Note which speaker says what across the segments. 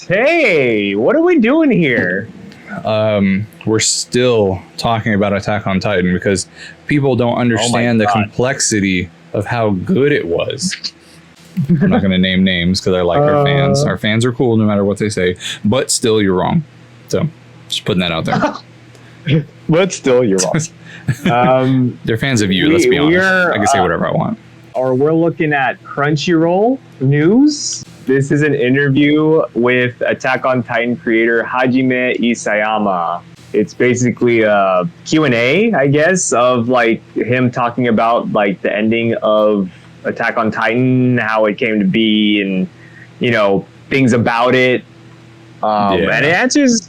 Speaker 1: Hey, what are we doing here?
Speaker 2: We're still talking about Attack on Titan because people don't understand the complexity of how good it was. I'm not going to name names because I like our fans. Our fans are cool no matter what they say, but still you're wrong. So just putting that out there.
Speaker 1: But still you're wrong.
Speaker 2: They're fans of you, let's be honest. I can say whatever I want.
Speaker 1: Or we're looking at Crunchyroll news. This is an interview with Attack on Titan creator Hajime Isayama. It's basically a Q&A, I guess, of like him talking about like the ending of Attack on Titan, how it came to be, and things about it. And it answers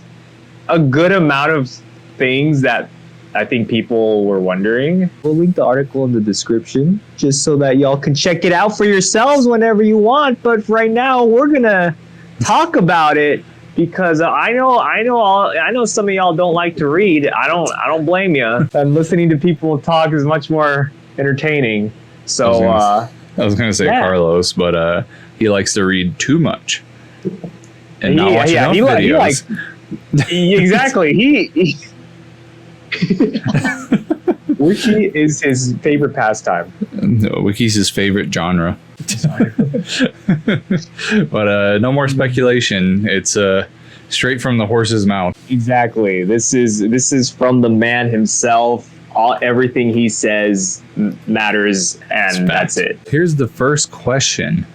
Speaker 1: a good amount of things that I think people were wondering. We'll link the article in the description just so that y'all can check it out for yourselves whenever you want. But right now, we're gonna talk about it because I know some of y'all don't like to read. I don't blame you. And listening to people talk is much more entertaining. So
Speaker 2: I was gonna say Carlos, but he likes to read too much and not watch enough videos.
Speaker 1: Exactly. Wiki is his favorite pastime.
Speaker 2: No, Wiki's his favorite genre. But no more speculation. It's straight from the horse's mouth.
Speaker 1: Exactly. This is from the man himself. Everything he says matters, and that's it.
Speaker 2: Here's the first question.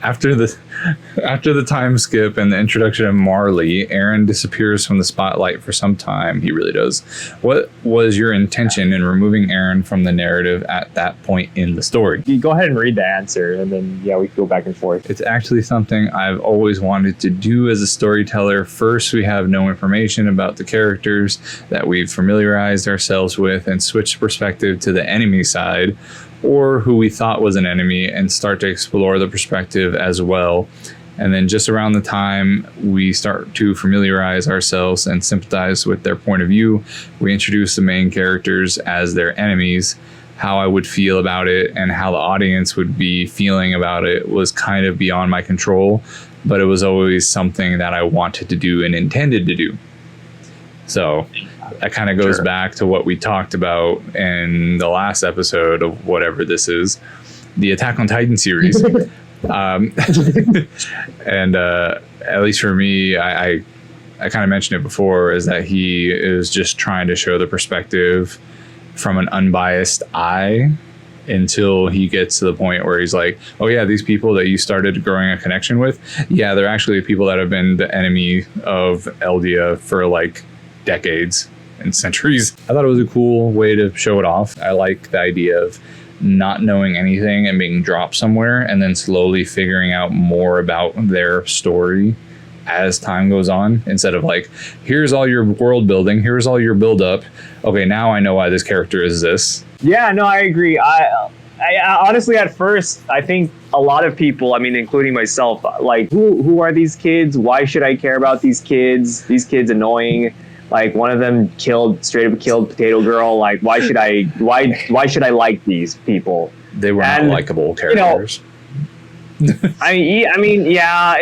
Speaker 2: After the time skip and the introduction of Marley, Eren disappears from the spotlight for some time. He really does. What was your intention in removing Eren from the narrative at that point in the story?
Speaker 1: You go ahead and read the answer, and then we can go back and forth.
Speaker 2: It's actually something I've always wanted to do as a storyteller. First, we have no information about the characters that we've familiarized ourselves with and switch perspective to the enemy side, or who we thought was an enemy, and start to explore the perspective as well. And then just around the time we start to familiarize ourselves and sympathize with their point of view, we introduce the main characters as their enemies. How I would feel about it and how the audience would be feeling about it was kind of beyond my control, but it was always something that I wanted to do and intended to do. So that kind of goes back to what we talked about in the last episode of whatever this is, the Attack on Titan series. And at least for me, I kind of mentioned it before, is that he is just trying to show the perspective from an unbiased eye until he gets to the point where he's like, oh yeah, these people that you started growing a connection with, yeah, they're actually people that have been the enemy of Eldia for like decades and centuries. I thought it was a cool way to show it off. I like the idea of not knowing anything and being dropped somewhere and then slowly figuring out more about their story as time goes on, instead of like, here's all your world building, here's all your build up, okay, now I know why this character is this.
Speaker 1: Yeah, no, I agree. I honestly, at first, I think a lot of people, I mean, including myself, like, who are these kids? Why should I care about these kids? These kids annoying. Like, one of them straight up killed Potato Girl. Like, why should I like these people?
Speaker 2: They were not likable characters.
Speaker 1: I mean, yeah.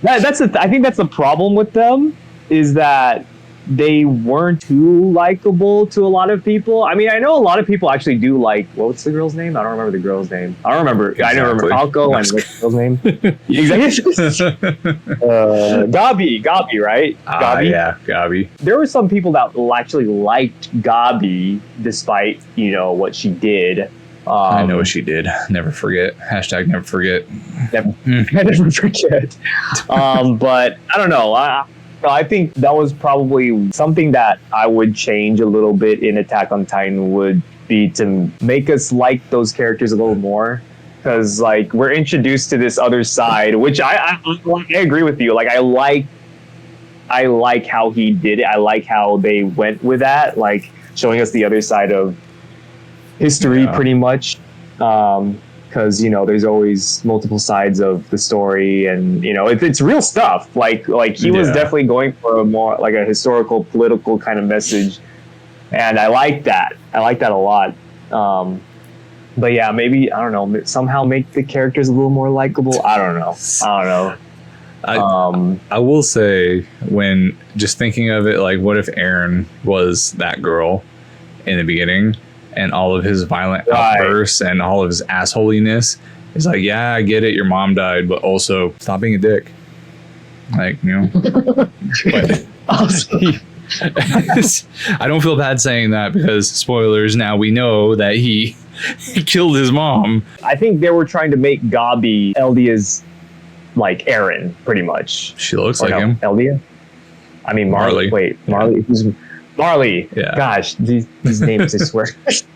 Speaker 1: I think that's the problem with them, is that they weren't too likable to a lot of people. I mean, I know a lot of people actually do like, what's the girl's name? I don't remember the girl's name. I don't remember. Exactly. I don't remember Falco and what's the girl's name? Gabi, right? Gabi?
Speaker 2: Yeah, Gabi.
Speaker 1: There were some people that actually liked Gabi despite, what she did.
Speaker 2: I know what she did. Never forget. Hashtag never forget.
Speaker 1: Never forget. But I don't know. I think that was probably something that I would change a little bit in Attack on Titan, would be to make us like those characters a little more. Because, like, we're introduced to this other side, which I agree with you. Like, I like how he did it. I like how they went with that, like showing us the other side of history, pretty much. Because there's always multiple sides of the story, and it's real stuff. Like he was definitely going for a more like a historical, political kind of message, and I like that. I like that a lot. But yeah, maybe, I don't know, somehow make the characters a little more likable. I don't know.
Speaker 2: I will say, when just thinking of it, like, what if Eren was that girl in the beginning, and all of his violent outbursts and all of his assholiness is like, yeah, I get it, your mom died, but also stop being a dick. Like, you know. But I don't feel bad saying that, because spoilers, now we know that he killed his mom.
Speaker 1: I think they were trying to make Gabi Eldia's like Eren, pretty much.
Speaker 2: She looks like him.
Speaker 1: Eldia? I mean Marley. Wait, Marley. Who's Marley?
Speaker 2: Yeah.
Speaker 1: Gosh, these names, I swear.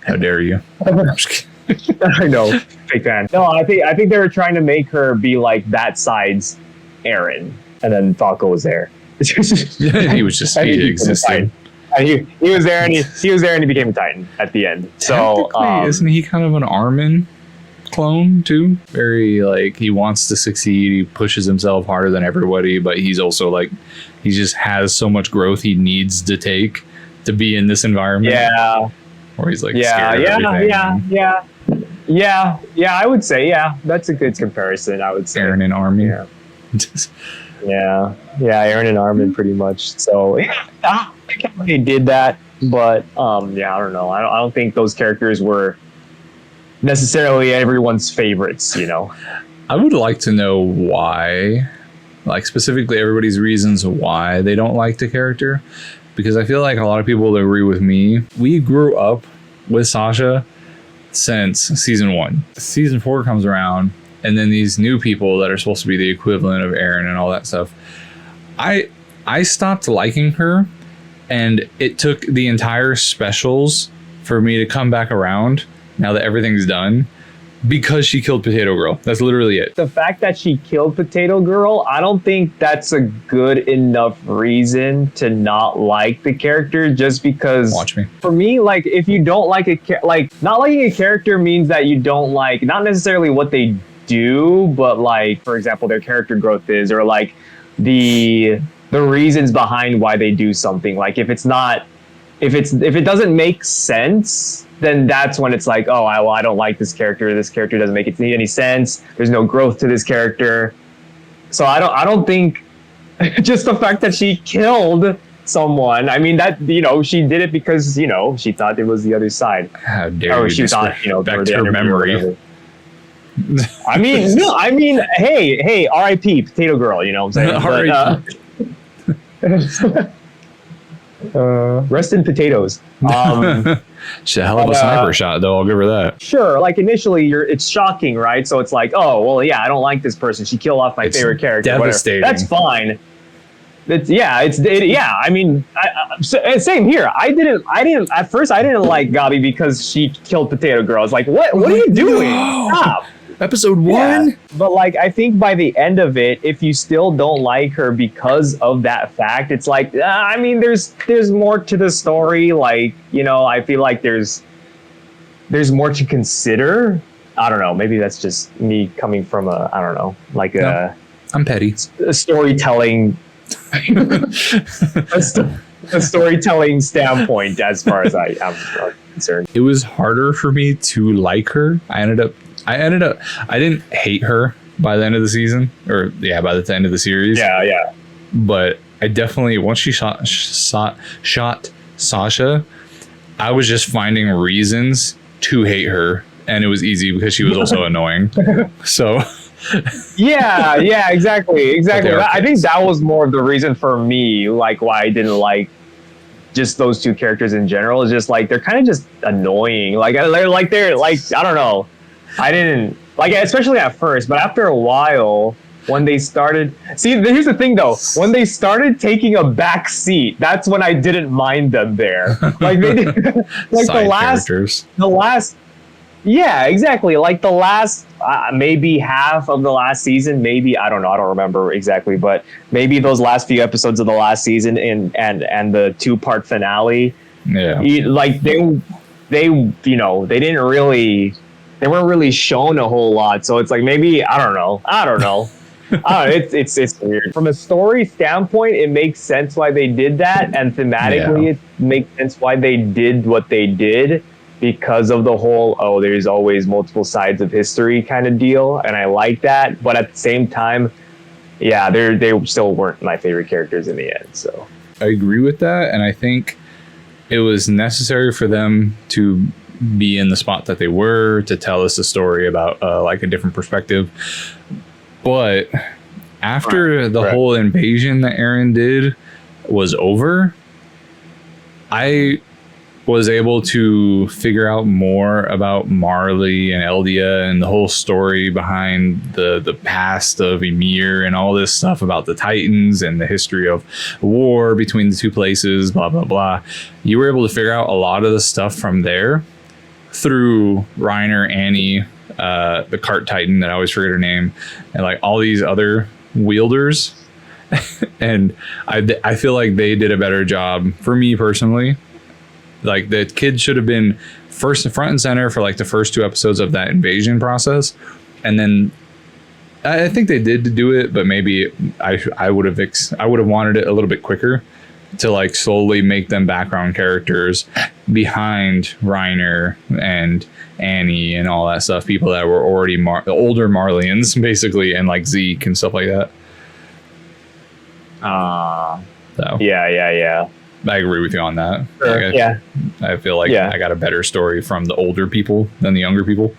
Speaker 2: How dare you?
Speaker 1: I know, fake fan. No, I think they were trying to make her be like that side's Eren, and then Falco was there.
Speaker 2: He was just existing.
Speaker 1: He was there, and he was there, and he became a Titan at the end. So
Speaker 2: isn't he kind of an Armin clone too? Very like, he wants to succeed, he pushes himself harder than everybody, but he's also like, he just has so much growth he needs to take to be in this environment.
Speaker 1: Yeah.
Speaker 2: Or he's like scared of everything.
Speaker 1: Yeah. I would say, that's a good comparison. I would say
Speaker 2: Eren and Armin.
Speaker 1: Yeah, Eren and Armin pretty much. So they did that, but I don't know. I don't think those characters were necessarily everyone's favorites, you know.
Speaker 2: I would like to know why, like specifically everybody's reasons why they don't like the character, because I feel like a lot of people agree with me. We grew up with Sasha since season 1. Season 4 comes around, and then these new people that are supposed to be the equivalent of Eren and all that stuff. I stopped liking her, and it took the entire specials for me to come back around now that everything's done, because she killed Potato Girl. That's literally it.
Speaker 1: The fact that she killed Potato Girl, I don't think that's a good enough reason to not like the character, just because.
Speaker 2: Watch me.
Speaker 1: For me, like, if you don't like not liking a character means that you don't like, not necessarily what they do, but like, for example, their character growth is, or like the reasons behind why they do something. Like, if it doesn't make sense, then that's when it's like, oh, I don't like this character. This character doesn't make any sense. There's no growth to this character. So I don't think just the fact that she killed someone. I mean, that, you know, she did it because, you know, she thought it was the other side.
Speaker 2: How dare you?
Speaker 1: She thought, you know,
Speaker 2: back to her memory.
Speaker 1: I mean, hey, R.I.P. Potato Girl. You know what I'm saying? Rest in potatoes.
Speaker 2: She's a hell of a sniper shot, though. I'll give her that.
Speaker 1: Sure, like initially, it's shocking, right? So it's like, oh, well, yeah, I don't like this person. She killed off my favorite character.
Speaker 2: Devastating.
Speaker 1: That's fine. I mean, same here. I didn't at first. I didn't like Gabi because she killed Potato Girl. I was like, what are you doing?
Speaker 2: No.
Speaker 1: Stop.
Speaker 2: Episode 1?
Speaker 1: Yeah. But like, I think by the end of it, if you still don't like her because of that fact, it's like, I mean, there's more to the story. Like, you know, I feel like there's more to consider. I don't know. Maybe that's just me coming from I'm
Speaker 2: petty.
Speaker 1: A storytelling, a storytelling standpoint as far as I am concerned.
Speaker 2: It was harder for me to like her. I didn't hate her by the end of the season, by the end of the series.
Speaker 1: Yeah.
Speaker 2: But I definitely, once she shot Sasha, I was just finding reasons to hate her, and it was easy because she was also annoying. So.
Speaker 1: Yeah, exactly. I think that was more of the reason for me, like, why I didn't like just those two characters in general. Is just like, they're kind of just annoying. Like I don't know. I didn't like it, especially at first, but after a while, when they started, here's the thing though, when they started taking a back seat, that's when I didn't mind them there. Like they did, like the last, yeah, exactly. Like the last, maybe half of the last season, maybe, I don't know, I don't remember exactly, but maybe those last few episodes of the last season and the 2-part finale, like they weren't really shown a whole lot. So it's like, maybe, I don't know. It's weird. From a story standpoint, it makes sense why they did that. And thematically, it makes sense why they did what they did, because of the whole, there's always multiple sides of history kind of deal. And I like that. But at the same time, yeah, they still weren't my favorite characters in the end. So
Speaker 2: I agree with that, and I think it was necessary for them to be in the spot that they were to tell us a story about like a different perspective. But after the whole invasion that Eren did was over, I was able to figure out more about Marley and Eldia and the whole story behind the past of Ymir and all this stuff about the Titans and the history of war between the two places, blah, blah, blah. You were able to figure out a lot of the stuff from there through Reiner, Annie, the cart Titan that I always forget her name, and like all these other wielders. And I feel like they did a better job for me personally. Like the kids should have been front and center for like the first 2 episodes of that invasion process, and then I think they did do it, but maybe I would have wanted it a little bit quicker to like slowly make them background characters behind Reiner and Annie and all that stuff. People that were already older Marlians basically, and like Zeke and stuff like that. So
Speaker 1: yeah.
Speaker 2: I agree with you on that.
Speaker 1: Sure.
Speaker 2: Like I feel like I got a better story from the older people than the younger people.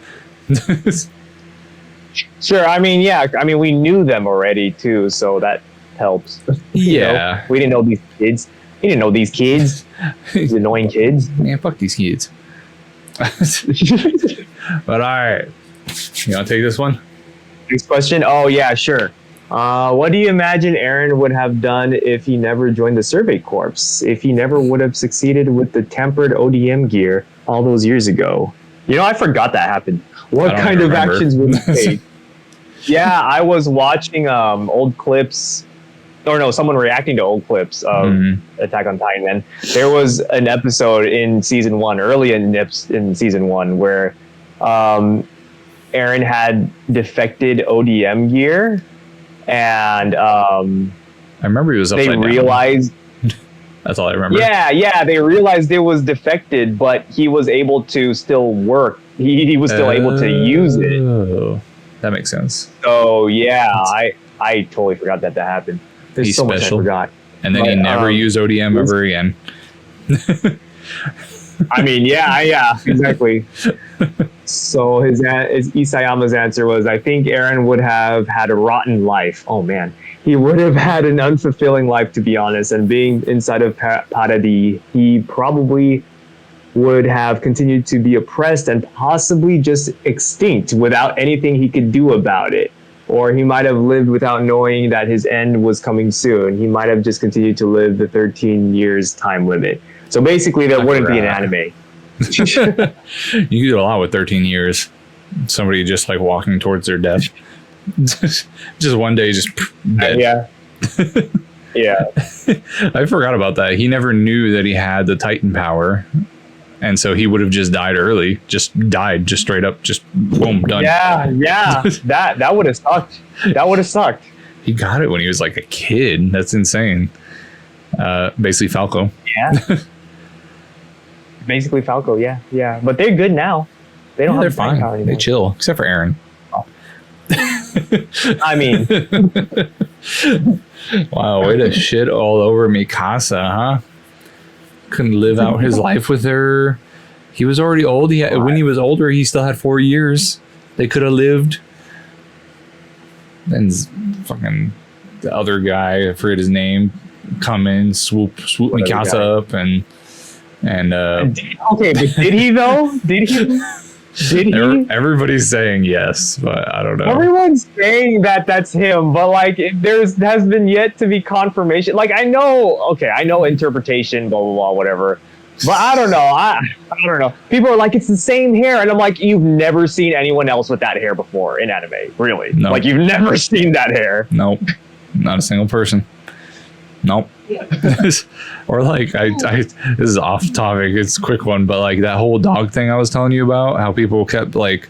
Speaker 1: Sure. I mean, we knew them already too, so that helps.
Speaker 2: Yeah.
Speaker 1: We didn't know these kids. We didn't know these kids. These annoying kids.
Speaker 2: Man, fuck these kids. But all right. You want to take this one?
Speaker 1: Next question. Oh, yeah, sure. What do you imagine Eren would have done if he never joined the Survey Corps? If he never would have succeeded with the tempered ODM gear all those years ago? You know, I forgot that happened. What kind of actions would he take? Yeah, I was watching old clips, or no, someone reacting to old clips of Attack on Titan. And there was an episode in season 1, early in season 1, where Eren had defected ODM gear. And
Speaker 2: I remember he was upside down.
Speaker 1: They realized
Speaker 2: that's all I remember.
Speaker 1: Yeah, they realized it was defected, but he was able to still work. He was still able to use it.
Speaker 2: That makes sense.
Speaker 1: So yeah, I totally forgot that happened. There's
Speaker 2: He's
Speaker 1: so
Speaker 2: special.
Speaker 1: much I forgot.
Speaker 2: And then he never used ODM ever again.
Speaker 1: I mean, yeah, exactly. So his Isayama's answer was, I think Eren would have had a rotten life. Oh man, he would have had an unfulfilling life, to be honest. And being inside of Paradis, he probably would have continued to be oppressed and possibly just extinct without anything he could do about it. Or he might have lived without knowing that his end was coming soon. He might have just continued to live the 13 years time limit. So basically, there wouldn't be an anime.
Speaker 2: You could do a lot with 13 years. Somebody just like walking towards their death. Just one day, just dead.
Speaker 1: Yeah.
Speaker 2: I forgot about that. He never knew that he had the Titan power. And so he would have just died early. Just died, just straight up, just boom, done.
Speaker 1: Yeah. That would have sucked. That would have sucked.
Speaker 2: He got it when he was like a kid. That's insane. Basically Falco.
Speaker 1: Yeah. Basically Falco, yeah. But they're good now. They don't have
Speaker 2: they're fine. Power anymore. They chill, except for Eren. Oh.
Speaker 1: I mean.
Speaker 2: Wow, way to shit all over Mikasa, huh? Couldn't live out his life with her. He was already old. When he was older, he still had 4 years. They could have lived. Then fucking the other guy, I forget his name, come in, swoop Mikasa up and
Speaker 1: okay, but did he though? Did he?
Speaker 2: Everybody's saying yes, but I don't know.
Speaker 1: Everyone's saying that's him, but like has been yet to be confirmation. Like I know interpretation, blah blah blah, whatever. But I don't know. I don't know. People are like, it's the same hair, and I'm like, you've never seen anyone else with that hair before in anime, really?
Speaker 2: Nope.
Speaker 1: Like you've never seen that hair.
Speaker 2: Nope, not a single person. Nope. Or like I this is off topic, it's a quick one, but like that whole dog thing I was telling you about, how people kept like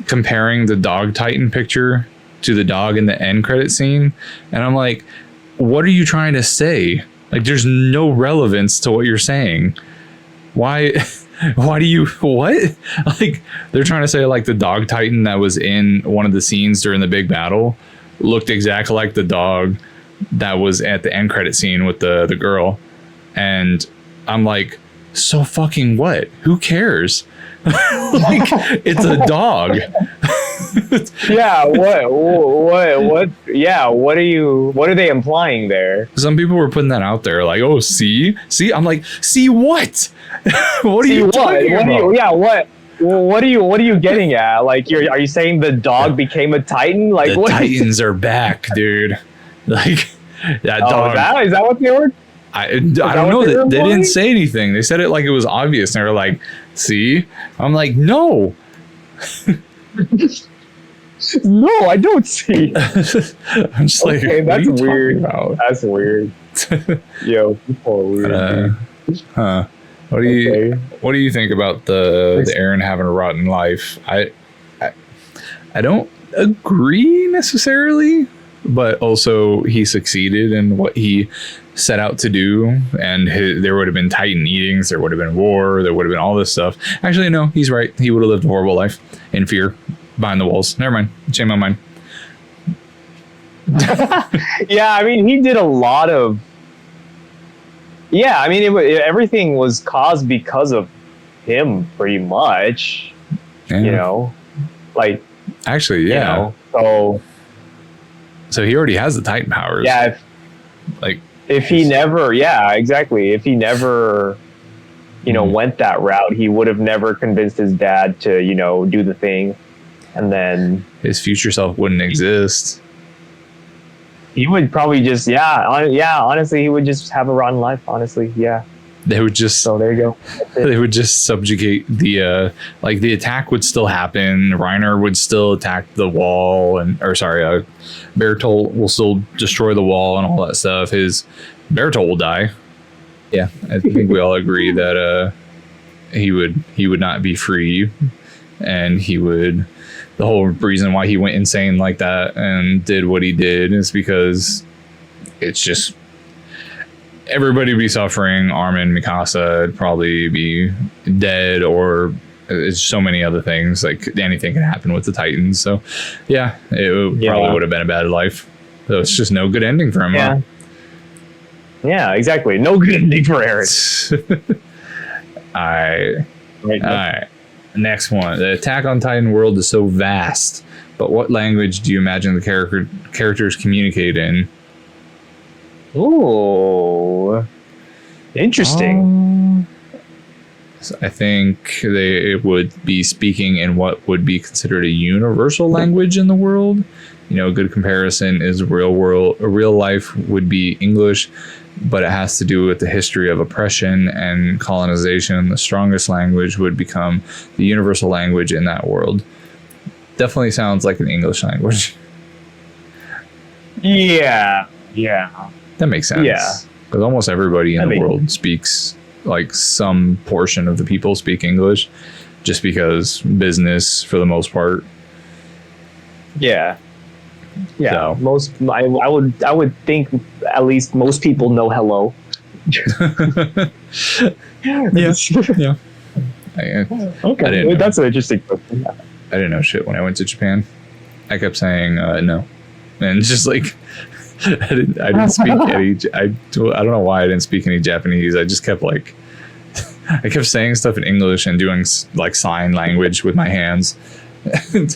Speaker 2: comparing the dog Titan picture to the dog in the end credit scene, and I'm like, what are you trying to say? Like there's no relevance to what you're saying. Why do you what? Like they're trying to say like the dog Titan that was in one of the scenes during the big battle looked exactly like the dog that was at the end credit scene with the girl. And I'm like, so fucking what? Who cares? Like, it's a dog.
Speaker 1: Yeah, what are they implying there?
Speaker 2: Some people were putting that out there, like, oh, see, I'm like, see what? What are you talking about?
Speaker 1: What are you getting at? Like, are you saying the dog became a Titan? Like,
Speaker 2: the Titans are back, dude. Like, that dog.
Speaker 1: Is that what they were?
Speaker 2: I don't know. They didn't say anything. They said it like it was obvious. And they were like, see? I'm like, no.
Speaker 1: No, I don't see.
Speaker 2: I'm just like,
Speaker 1: okay, that's weird. That's weird. Yo, people are weird.
Speaker 2: What do you think about the Eren having a rotten life? I don't agree necessarily, but also he succeeded in what he set out to do, and there would have been Titan eatings, there would have been war, there would have been all this stuff. Actually, no, he's right. He would have lived a horrible life in fear behind the walls. Never mind. Change my mind.
Speaker 1: Yeah, I mean, he did a lot of. Yeah, I mean, everything was caused because of him, pretty much. Yeah. You know, like.
Speaker 2: Actually, yeah.
Speaker 1: You know,
Speaker 2: so he already has the Titan powers.
Speaker 1: Yeah. If he never, yeah, exactly. If he never, went that route, he would have never convinced his dad to, do the thing, and then
Speaker 2: his future self wouldn't exist.
Speaker 1: He would probably just, honestly, he would just have a rotten life. Honestly, yeah.
Speaker 2: They would just.
Speaker 1: So there you go.
Speaker 2: They would just subjugate the the attack would still happen. Reiner would still attack the wall, Bertolt will still destroy the wall and all that stuff. Bertolt will die. Yeah, I think we all agree that he would not be free, and he would. The whole reason why he went insane like that and did what he did is because it's just. Everybody would be suffering. Armin, Mikasa would probably be dead, or it's so many other things. Like anything can happen with the Titans. So, yeah, it probably would have been a bad life. So it's just no good ending for him.
Speaker 1: Yeah,
Speaker 2: huh?
Speaker 1: Yeah, exactly. No good ending for Eren.
Speaker 2: All right. Next one. The Attack on Titan world is so vast, but what language do you imagine the characters communicate in?
Speaker 1: Oh, interesting.
Speaker 2: I think they would be speaking in what would be considered a universal language in the world. A good comparison is real life would be English, but it has to do with the history of oppression and colonization. The strongest language would become the universal language in that world. Definitely sounds like an English language.
Speaker 1: Yeah.
Speaker 2: That makes sense.
Speaker 1: Yeah.
Speaker 2: Because almost everybody in the world speaks, like some portion of the people speak English, just because business for the most part.
Speaker 1: Yeah. Yeah.
Speaker 2: So.
Speaker 1: I would think at least most people know hello.
Speaker 2: Yeah.
Speaker 1: Okay. That's an interesting question.
Speaker 2: I didn't know shit when I went to Japan. I kept saying no. And just like I didn't speak any. I don't know why I didn't speak any Japanese. I just kept I kept saying stuff in English and doing like sign language with my hands. I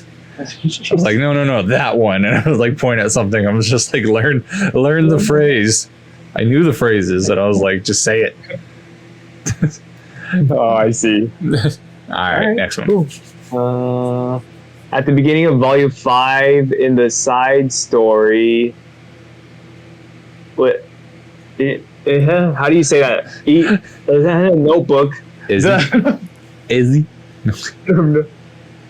Speaker 2: was like, no, that one, and I was like pointing at something. I was just like, learn the phrase. I knew the phrases, and I was like, just say it.
Speaker 1: Oh, I see.
Speaker 2: All right, next one.
Speaker 1: Cool. At the beginning of Volume 5, in the side story. What? How do you say that? Is that a notebook?
Speaker 2: Is it?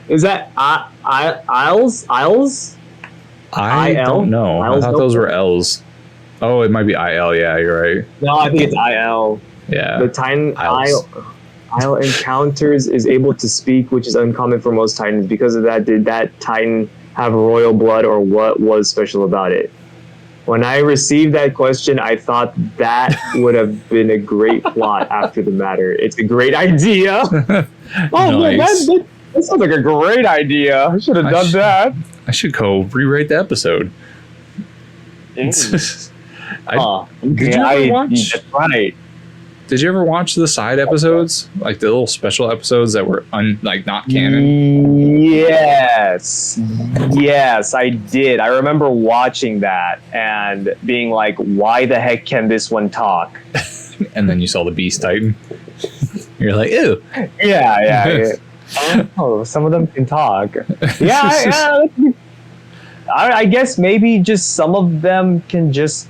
Speaker 1: Is that Isles?
Speaker 2: I don't know. I thought those were L's. Oh, it might be IL. Yeah, you're right.
Speaker 1: No, I think it's IL.
Speaker 2: Yeah.
Speaker 1: The Titan IL encounters is able to speak, which is uncommon for most Titans. Because of that, did that Titan have royal blood, or what was special about it? When I received that question, I thought that would have been a great plot after the matter. It's a great idea.
Speaker 2: Nice.
Speaker 1: Man, that sounds like a great idea. I should have done that.
Speaker 2: I should go rewrite the episode. Did you ever watch?
Speaker 1: That's right.
Speaker 2: Did you ever watch the side episodes, like the little special episodes that were not canon?
Speaker 1: Yes, I did. I remember watching that and being like, "Why the heck can this one talk?"
Speaker 2: And then you saw the Beast Titan. You're like, ew.
Speaker 1: Yeah. Oh, some of them can talk. Yeah. I guess maybe just some of them can just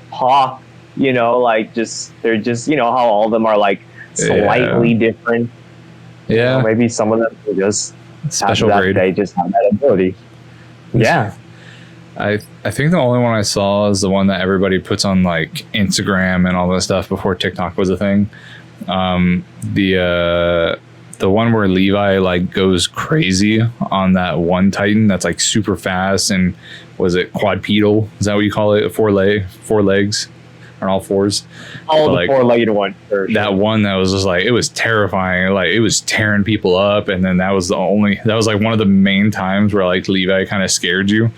Speaker 1: talk. You know, like they're just how all of them are like slightly different.
Speaker 2: Yeah,
Speaker 1: maybe some of them just
Speaker 2: special
Speaker 1: have
Speaker 2: grade.
Speaker 1: They just have that ability. Yeah.
Speaker 2: I think the only one I saw is the one that everybody puts on like Instagram and all that stuff before TikTok was a thing. The one where Levi like goes crazy on that one Titan that's like super fast and was it quadrupedal? Is that what you call it? Four legs. On all fours.
Speaker 1: The like, four-legged one. Sure.
Speaker 2: That one that was just like, it was terrifying. Like it was tearing people up. And then that was like one of the main times where like Levi kind of scared you.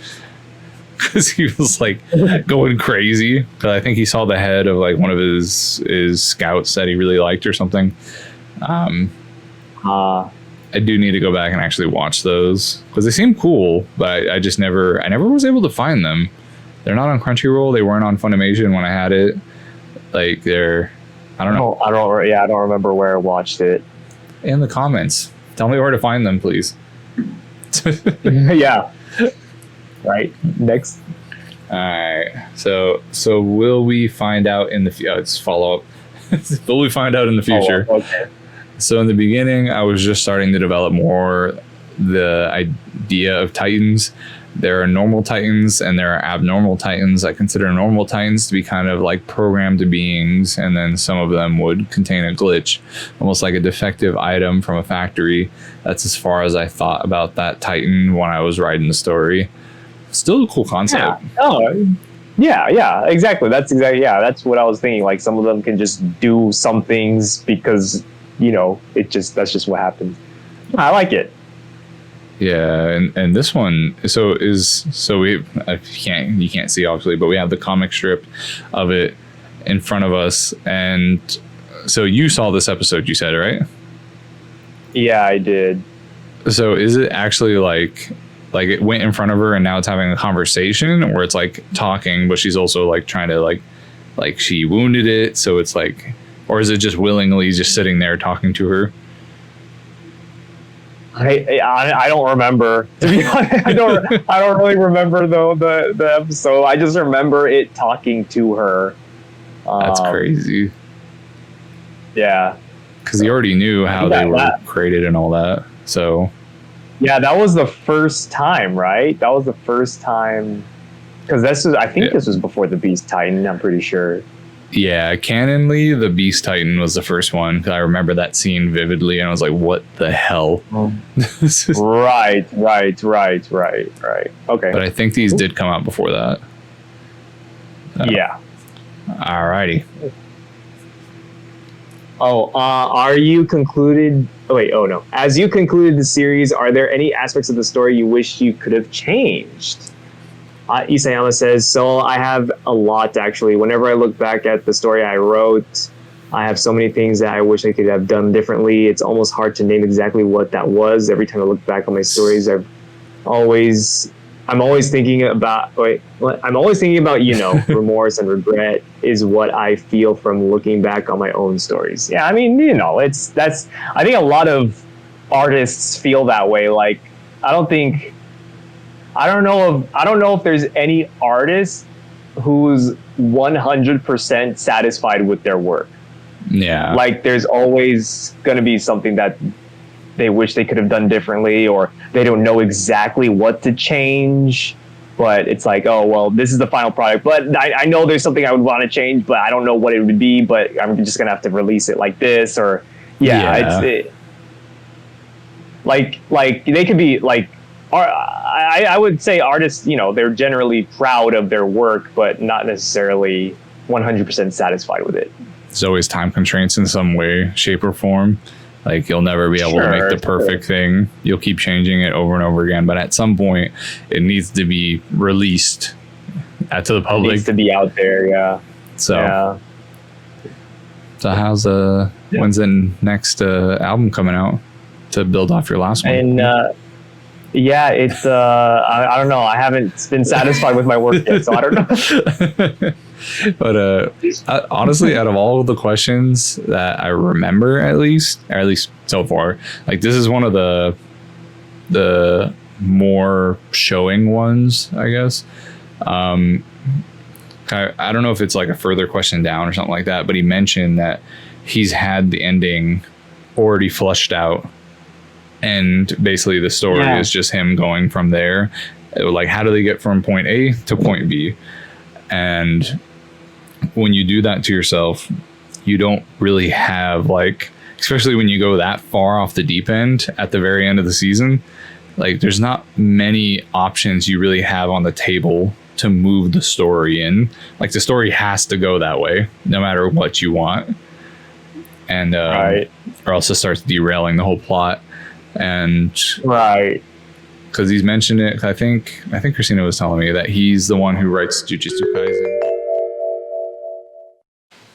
Speaker 2: Because he was like going crazy. Because I think he saw the head of like one of his scouts that he really liked or something. I do need to go back and actually watch those. Because they seem cool. But I never was able to find them. They're not on Crunchyroll. They weren't on Funimation when I had it. Like I don't know.
Speaker 1: I don't remember where I watched it.
Speaker 2: In the comments, tell me where to find them, please.
Speaker 1: Yeah. Right. Next.
Speaker 2: All right. So will we find out in the future? It's follow up. Will we find out in the future?
Speaker 1: Okay.
Speaker 2: So in the beginning, I was just starting to develop more the idea of Titans. There are normal Titans and there are abnormal Titans. I consider normal Titans to be kind of like programmed beings, and then some of them would contain a glitch, almost like a defective item from a factory. That's as far as I thought about that Titan when I was writing the story. Still a cool concept.
Speaker 1: Yeah. Oh, yeah, exactly. That's what I was thinking. Like some of them can just do some things because, that's just what happens. I like it.
Speaker 2: Yeah, and this one you can't see obviously, but we have the comic strip of it in front of us, and so you saw this episode, you said, right?
Speaker 1: Yeah, I did.
Speaker 2: So is it actually like it went in front of her and now it's having a conversation, or it's like talking but she's also like trying to like she wounded it, so it's like, or is it just willingly just sitting there talking to her?
Speaker 1: I don't remember, to be honest. I don't really remember the episode. I just remember it talking to her.
Speaker 2: That's crazy.
Speaker 1: Yeah,
Speaker 2: because he already knew how they were created and all that. So
Speaker 1: yeah, that was the first time, right? That was the first time, because this was before the Beast Titan. I'm pretty sure.
Speaker 2: Yeah, canonly, the Beast Titan was the first one. I remember that scene vividly, and I was like, "What the hell?"
Speaker 1: Right. Okay,
Speaker 2: but I think these did come out before that.
Speaker 1: Yeah.
Speaker 2: Alrighty.
Speaker 1: Are you concluded? Oh wait. Oh no. As you concluded the series, are there any aspects of the story you wish you could have changed? Isayama says, so I have a lot, actually. Whenever I look back at the story I wrote, I have so many things that I wish I could have done differently. It's almost hard to name exactly what that was. Every time I look back on my stories, I'm always thinking about, remorse and regret is what I feel from looking back on my own stories. Yeah, I mean, I think a lot of artists feel that way. Like, I don't know if there's any artist who's 100% satisfied with their work.
Speaker 2: Yeah.
Speaker 1: Like there's always going to be something that they wish they could have done differently, or they don't know exactly what to change, but it's like, oh, well, this is the final product, but I know there's something I would want to change, but I don't know what it would be, but I'm just going to have to release it like this, or like they could be like, I would say artists, they're generally proud of their work, but not necessarily 100% satisfied with it.
Speaker 2: There's always time constraints in some way, shape, or form. Like you'll never be able to make the perfect thing. You'll keep changing it over and over again, but at some point it needs to be released to the public.
Speaker 1: Needs to be out there. Yeah.
Speaker 2: So,
Speaker 1: yeah.
Speaker 2: So how's when's the next album coming out to build off your last one?
Speaker 1: And yeah, it's I don't know. I haven't been satisfied with my work yet, so I don't know.
Speaker 2: But honestly, out of all of the questions that I remember, at least so far, like this is one of the more showing ones, I guess. I don't know if it's like a further question down or something like that, but he mentioned that he's had the ending already flushed out, and basically the story is just him going from there. Like, how do they get from point A to point B? And when you do that to yourself, you don't really have, like, especially when you go that far off the deep end at the very end of the season, like there's not many options you really have on the table to move the story in. Like, the story has to go that way no matter what you want, and or else it starts derailing the whole plot. And because he's mentioned it, I think Christina was telling me that he's the one who writes Jujutsu Kaisen.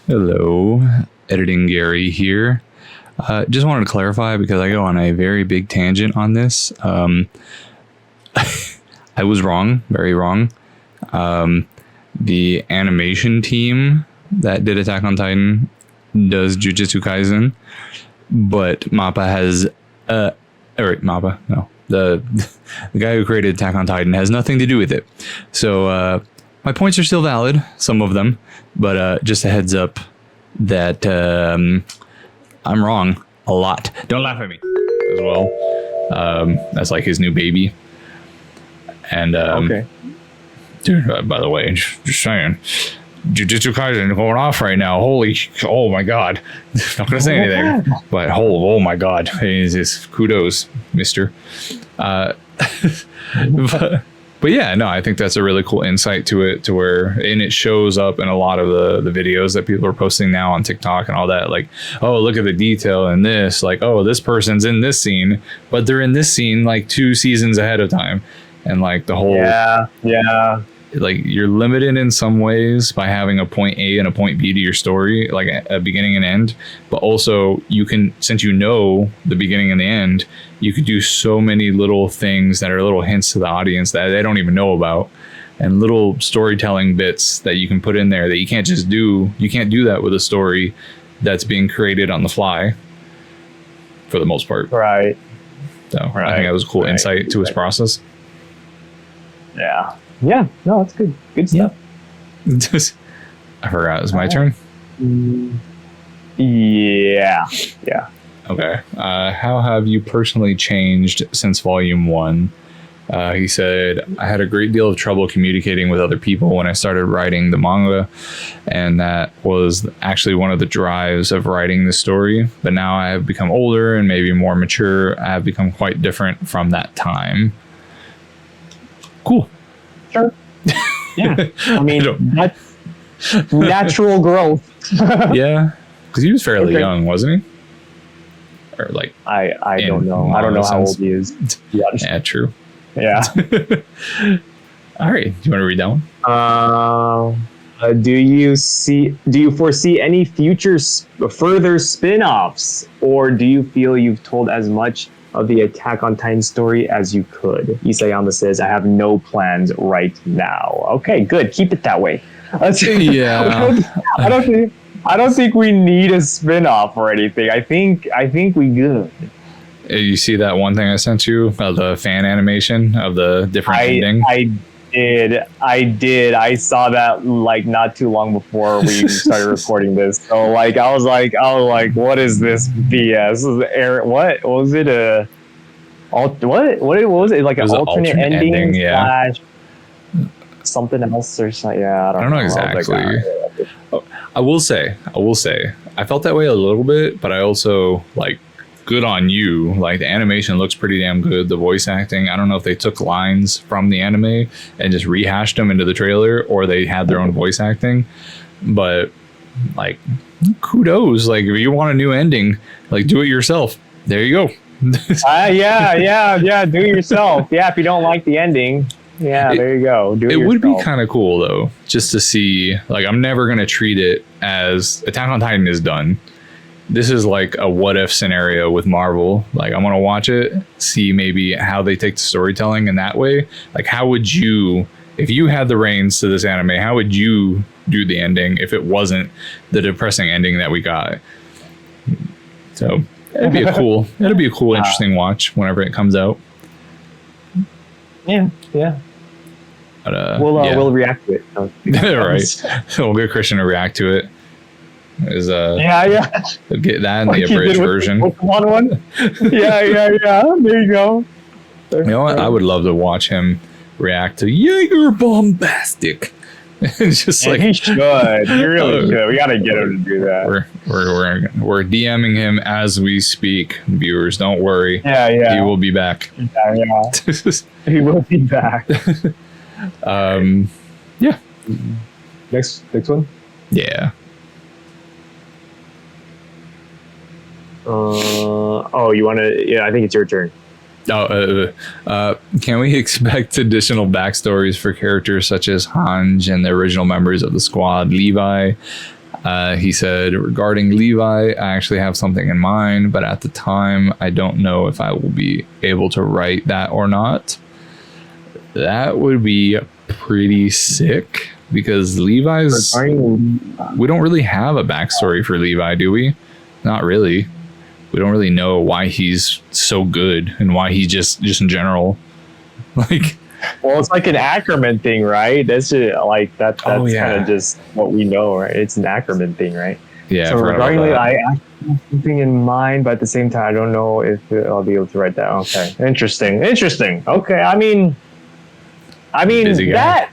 Speaker 2: Hello, editing Gary here. Just wanted to clarify, because I go on a very big tangent on this. I was wrong, very wrong. The animation team that did Attack on Titan does Jujutsu Kaisen, but Mappa has Mappa, no, the guy who created Attack on Titan has nothing to do with it. So my points are still valid, some of them, but just a heads up that I'm wrong a lot. Don't laugh at me as well. That's like his new baby. And okay. Dude, by the way, just saying, Jujutsu Kaisen going off right now. Oh my god. Not gonna say anything, but oh my god. It's kudos, mister. But yeah, no, I think that's a really cool insight to it, to where, and it shows up in a lot of the videos that people are posting now on TikTok and all that. Like, oh, look at the detail in this. Like, oh, this person's in this scene, but they're in this scene like 2 seasons ahead of time. And like the whole like, you're limited in some ways by having a point A and a point B to your story, like a beginning and end. But also, you can, since you know the beginning and the end, you could do so many little things that are little hints to the audience that they don't even know about, and little storytelling bits that you can put in there that you can't just do. You can't do that with a story that's being created on the fly, for the most part.
Speaker 1: Right.
Speaker 2: So I think that was a cool insight to his process.
Speaker 1: Yeah. Yeah, no, that's good. Good stuff.
Speaker 2: I forgot it was my turn.
Speaker 1: Yeah.
Speaker 2: Okay. How have you personally changed since volume 1? He said, I had a great deal of trouble communicating with other people when I started writing the manga, and that was actually one of the drives of writing the story. But now I have become older and maybe more mature. I have become quite different from that time. Cool.
Speaker 1: Sure. Yeah. I mean, that's natural growth.
Speaker 2: Yeah. Because he was fairly young, wasn't he? Or like,
Speaker 1: I don't know. I don't know how old he is.
Speaker 2: Yeah, true.
Speaker 1: Yeah.
Speaker 2: All right. Do you want to read that one?
Speaker 1: Do you foresee any further spin-offs, or do you feel you've told as much of the Attack on Titan story as you could? Isayama says, I have no plans right now. Okay, good. Keep it that way.
Speaker 2: Yeah.
Speaker 1: I don't think we need a spin-off or anything. I think we good.
Speaker 2: You see that one thing I sent you of the fan animation of the different ending?
Speaker 1: I did. I saw that like not too long before we started recording this. So like I was like, what is this BS? This is Eren. What was it? What was it? Like an alternate ending slash something else or something? Yeah, I don't know
Speaker 2: exactly. I will say, I felt that way a little bit, but I also like, good on you. Like, the animation looks pretty damn good. The voice acting, I don't know if they took lines from the anime and just rehashed them into the trailer, or they had their own voice acting, but like, kudos. Like, if you want a new ending, like, do it yourself. There you go.
Speaker 1: Yeah, do it yourself. Yeah, if you don't like the ending, there you go.
Speaker 2: It would be kind of cool though, just to see. Like, I'm never gonna treat it as Attack on Titan is done. This is like a what if scenario with Marvel. Like, I'm gonna watch it, see maybe how they take the storytelling in that way. Like, how would you, if you had the reins to this anime, how would you do the ending if it wasn't the depressing ending that we got? So it'd be a cool, interesting watch whenever it comes out.
Speaker 1: Yeah.
Speaker 2: But,
Speaker 1: we'll react to it.
Speaker 2: Right. We'll get Christian to react to it. Get that in the abridged version.
Speaker 1: One. Yeah. There you go.
Speaker 2: You know what? I would love to watch him react to Jaeger Bombastic. It's just like
Speaker 1: he should. He really should. We gotta get him to do that.
Speaker 2: We're DMing him as we speak. Viewers, don't worry.
Speaker 1: Yeah.
Speaker 2: He will be back.
Speaker 1: Yeah. He will be back.
Speaker 2: Yeah.
Speaker 1: Next one.
Speaker 2: Yeah.
Speaker 1: You want to? Yeah, I think it's your turn.
Speaker 2: Can we expect additional backstories for characters such as Hanj and the original members of the squad, Levi? He said, regarding Levi, I actually have something in mind, but at the time, I don't know if I will be able to write that or not. That would be pretty sick, because Levi's... We don't really have a backstory for Levi, do we? Not really. We don't really know why he's so good and why he just in general, like.
Speaker 1: Well, it's like an Ackerman thing, right? That's just, like that's kind of just what we know, right? It's an Ackerman thing, right?
Speaker 2: Yeah.
Speaker 1: So regarding I have something in mind, but at the same time, I don't know if I'll be able to write that. Okay, interesting. Okay, I mean that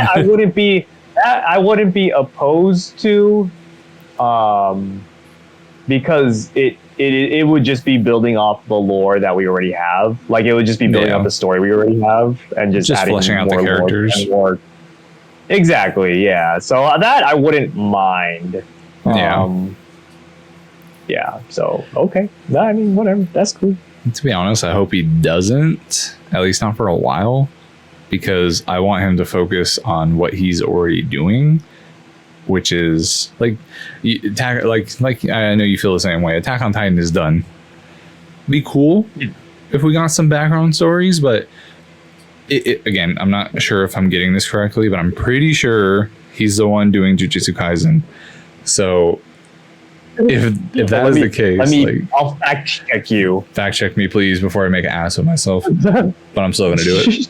Speaker 1: I wouldn't be opposed to, because it would just be building off the lore that we already have. Like, it would just be building off the story we already have and just adding
Speaker 2: fleshing out the characters.
Speaker 1: More. Exactly, yeah. So that I wouldn't mind. Yeah. So okay, I mean, whatever. That's cool.
Speaker 2: To be honest, I hope he doesn't. At least not for a while, because I want him to focus on what he's already doing. Which is like I know you feel the same way. Attack on Titan is done. Be cool if we got some background stories, but again, I'm not sure if I'm getting this correctly, but I'm pretty sure he's the one doing Jujutsu Kaisen. So if that is the case,
Speaker 1: I'll fact check you.
Speaker 2: Fact check me, please, before I make an ass of myself. But I'm still gonna do it.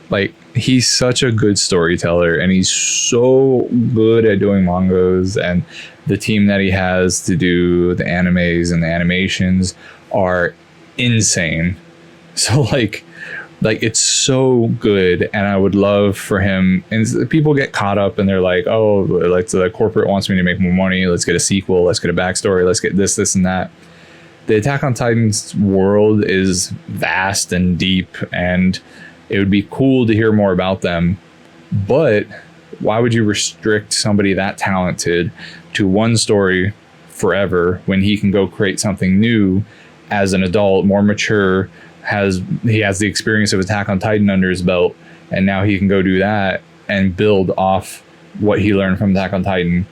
Speaker 2: But he's such a good storyteller, and he's so good at doing mangas, and the team that he has to do the animes and the animations are insane. So like it's so good, and I would love for him. And people get caught up and they're like, oh, like the corporate wants me to make more money, let's get a sequel, let's get a backstory, let's get this and that. The Attack on Titan's world is vast and deep, and it would be cool to hear more about them, but why would you restrict somebody that talented to one story forever when he can go create something new as an adult, more mature, he has the experience of Attack on Titan under his belt, and now he can go do that and build off what he learned from Attack on Titan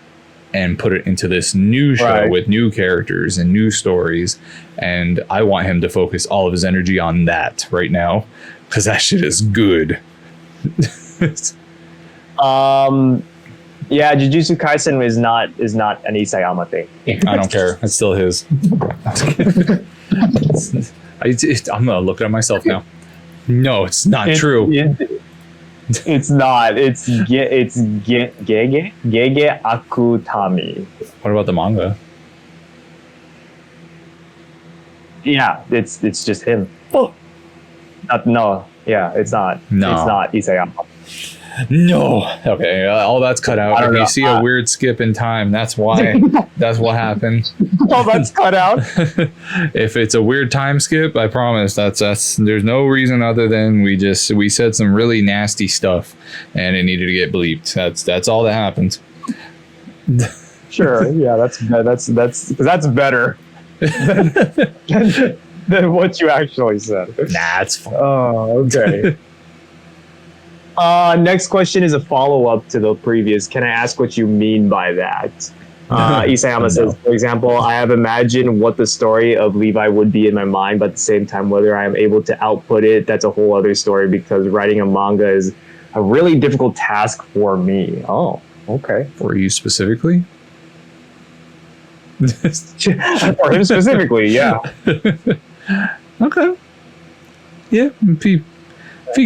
Speaker 2: and put it into this new show with new characters and new stories. And I want him to focus all of his energy on that right now, because that shit is good.
Speaker 1: Jujutsu Kaisen is not an Isayama thing.
Speaker 2: I don't care. It's still his. I'm gonna look at myself now. No, it's not true.
Speaker 1: It's not. It's Gege Akutami.
Speaker 2: What about the manga?
Speaker 1: Yeah, it's just him. Oh. No. Yeah, it's not. No. It's not Isayama.
Speaker 2: No. Okay, all that's cut out. If you see a weird skip in time, that's why. That's what happened.
Speaker 1: All that's cut out.
Speaker 2: If it's a weird time skip, I promise that's. There's no reason other than we said some really nasty stuff, and it needed to get bleeped. That's all that happened.
Speaker 1: Sure. Yeah, that's better. than what you actually said.
Speaker 2: Nah, it's fine.
Speaker 1: Oh, okay. Next question is a follow-up to the previous. Can I ask what you mean by that? Isayama says, for example, I have imagined what the story of Levi would be in my mind, but at the same time, whether I am able to output it, that's a whole other story because writing a manga is a really difficult task for me. Oh, okay.
Speaker 2: For you specifically?
Speaker 1: For him specifically, yeah.
Speaker 2: Okay. Yeah, if he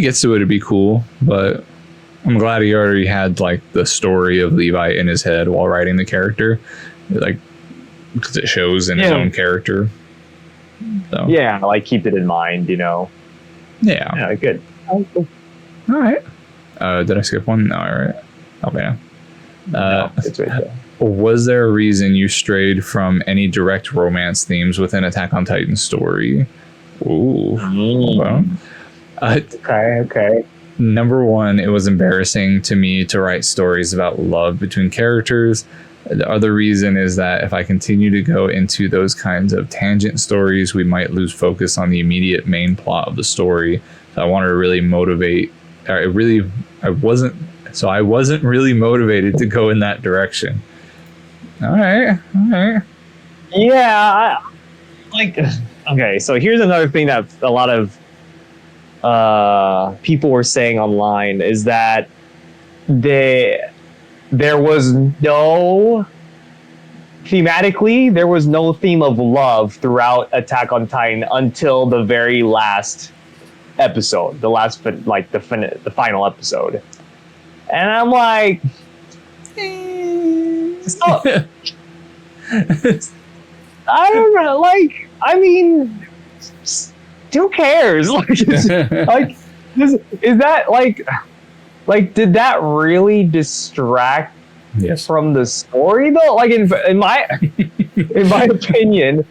Speaker 2: gets to it, it'd be cool, but I'm glad he already had like the story of Levi in his head while writing the character, like because it shows in his own character. So.
Speaker 1: Yeah, like keep it in mind, you know.
Speaker 2: Yeah.
Speaker 1: Good.
Speaker 2: All right. Did I skip one? No, all right. Okay.
Speaker 1: No, it's right there.
Speaker 2: Was there a reason you strayed from any direct romance themes within Attack on Titan story? Ooh. Well,
Speaker 1: okay.
Speaker 2: Number one, it was embarrassing to me to write stories about love between characters. The other reason is that if I continue to go into those kinds of tangent stories, we might lose focus on the immediate main plot of the story. So I wanted to really motivate. I wasn't really motivated to go in that direction. All right.
Speaker 1: Yeah, okay, so here's another thing that a lot of people were saying online is that there was no thematically, there was no theme of love throughout Attack on Titan until the very last episode, the final episode. And I'm like, stop. I don't know, who cares? Is that did that really distract from the story though? Like in my opinion,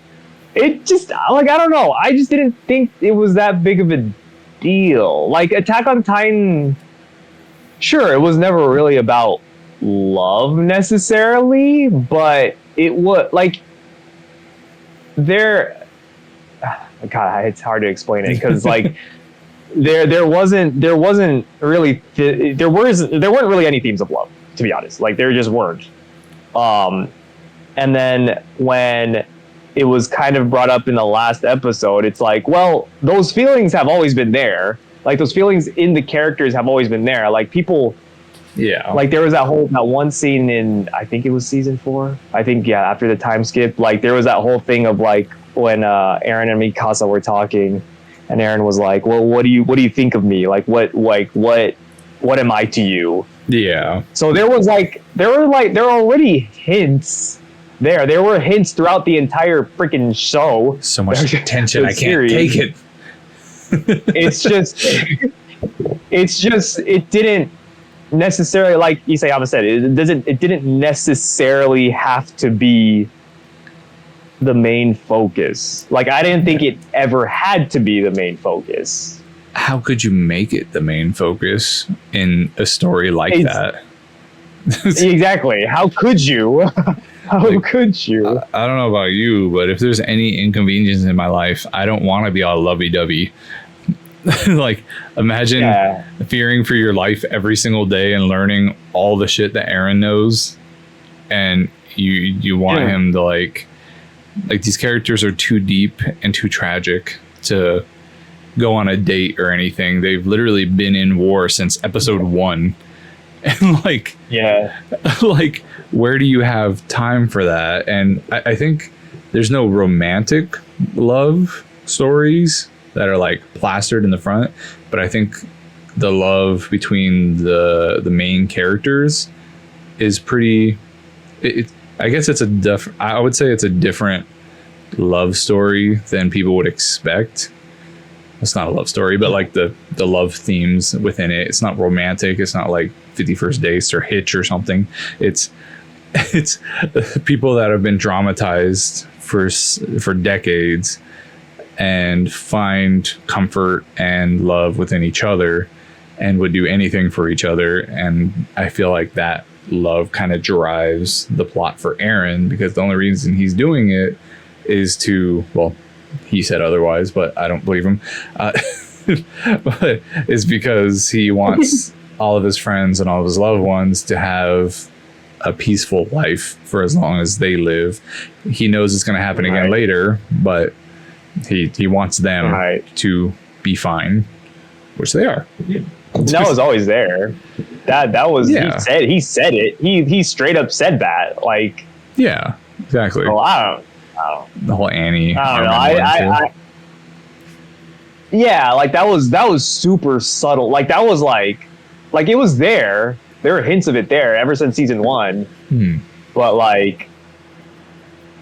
Speaker 1: it just I don't know. I just didn't think it was that big of a deal. Like Attack on Titan, sure, it was never really about love necessarily, but it was God, it's hard to explain it because there weren't really any themes of love, to be honest. There just weren't. And then when it was kind of brought up in the last episode, it's like, well, those feelings have always been there. Those feelings in the characters have always been there. People. Yeah. There was that one scene in, I think it was season 4. I think, yeah, after the time skip, there was that whole thing of when Eren and Mikasa were talking, and Eren was like, well, what do you think of me? What am I to you?
Speaker 2: Yeah.
Speaker 1: So there were already hints there. There were hints throughout the entire freaking show.
Speaker 2: So much tension, I can't take it.
Speaker 1: It's just, it didn't necessarily, like Isayama said, it didn't necessarily have to be the main focus. I didn't think it ever had to be the main focus.
Speaker 2: How could you make it the main focus in a story like that?
Speaker 1: Exactly. How could you? Could you?
Speaker 2: I don't know about you, but if there's any inconvenience in my life, I don't want to be all lovey-dovey. Imagine fearing for your life every single day and learning all the shit that Eren knows, and you want him to these characters are too deep and too tragic to go on a date or anything. They've literally been in war since episode 1, and where do you have time for that? And I think there's no romantic love stories that are plastered in the front, but I think the love between the main characters is pretty. I guess I would say it's a different love story than people would expect. It's not a love story, but the love themes within it. It's not romantic. It's not 50 First Dates or Hitch or something. It's people that have been traumatized for decades and find comfort and love within each other and would do anything for each other. And I feel like that love kind of drives the plot for Eren, because the only reason he's doing it is to, well, he said otherwise, but I don't believe him. But it's because he wants all of his friends and all of his loved ones to have a peaceful life for as long as they live. He knows it's going to happen again later, but he wants them to be fine, which they are.
Speaker 1: That was always there. That was he said it. He straight up said that. Like,
Speaker 2: yeah, exactly.
Speaker 1: Well, I don't.
Speaker 2: The whole Annie.
Speaker 1: I don't know. Yeah, like that was super subtle. Like that was like it was there. There were hints of it there ever since season 1. But like,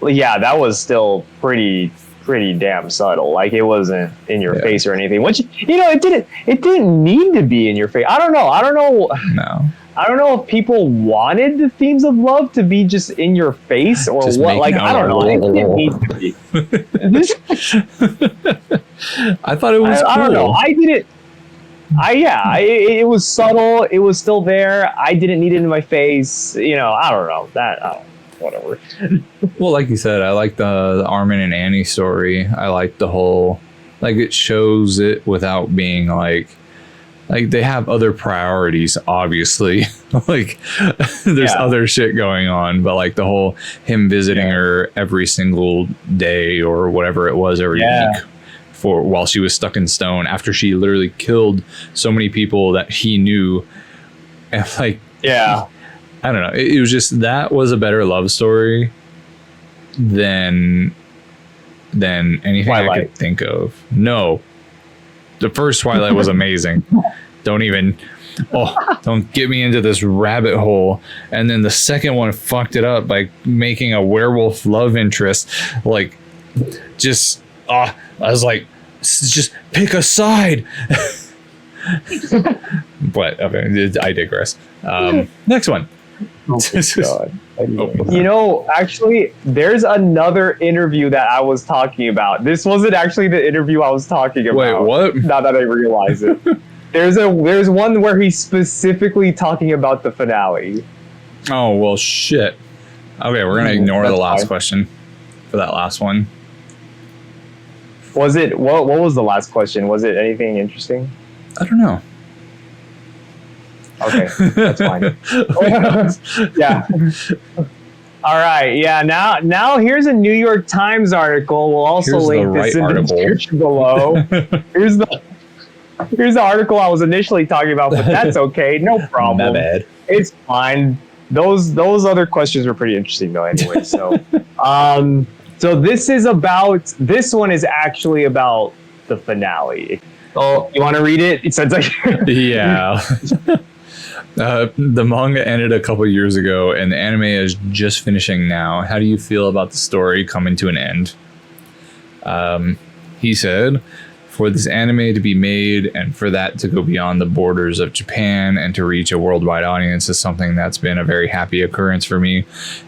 Speaker 1: yeah, that was still pretty damn subtle. Like it wasn't in your face or anything. Which it didn't need to be in your face. I don't know.
Speaker 2: No.
Speaker 1: I don't know if people wanted the themes of love to be just in your face or just what. Like I don't know. It didn't need to be.
Speaker 2: I thought it was.
Speaker 1: I don't know. I didn't. It was subtle. It was still there. I didn't need it in my face. I don't know whatever.
Speaker 2: Well, like you said, I like the Armin and Annie story. I like the whole, like, it shows it without being like they have other priorities, obviously. Like there's other shit going on, but like the whole him visiting her every single day or whatever it was every week while she was stuck in stone after she literally killed so many people that he knew. And like, I don't know. It was just, that was a better love story than anything Twilight. I could think of. No, the first Twilight was amazing. Don't get me into this rabbit hole. And then the second one fucked it up by making a werewolf love interest. Like, just, I was like, just pick a side. But okay, I digress. Next one.
Speaker 1: Oh my God. Actually, there's another interview that I was talking about. This wasn't actually the interview I was talking about.
Speaker 2: Wait, what?
Speaker 1: Now that I realize it. There's one where he's specifically talking about the finale.
Speaker 2: Oh, well, shit. Okay, we're going to ignore the last question for that last one.
Speaker 1: Was it, what was the last question? Was it anything interesting?
Speaker 2: I don't know.
Speaker 1: Okay, that's fine. Yeah. All right. Yeah. Now here's a New York Times article. We'll also link this in the description below. Here's the article I was initially talking about, but that's okay. No problem.
Speaker 2: My bad.
Speaker 1: It's fine. Those other questions were pretty interesting though. Anyway, so so this one is actually about the finale. Oh, you want to read it? It sounds like
Speaker 2: yeah. The manga ended a couple years ago, and the anime is just finishing now. How do you feel about the story coming to an end? He said, for this anime to be made and for that to go beyond the borders of Japan and to reach a worldwide audience is something that's been a very happy occurrence for me.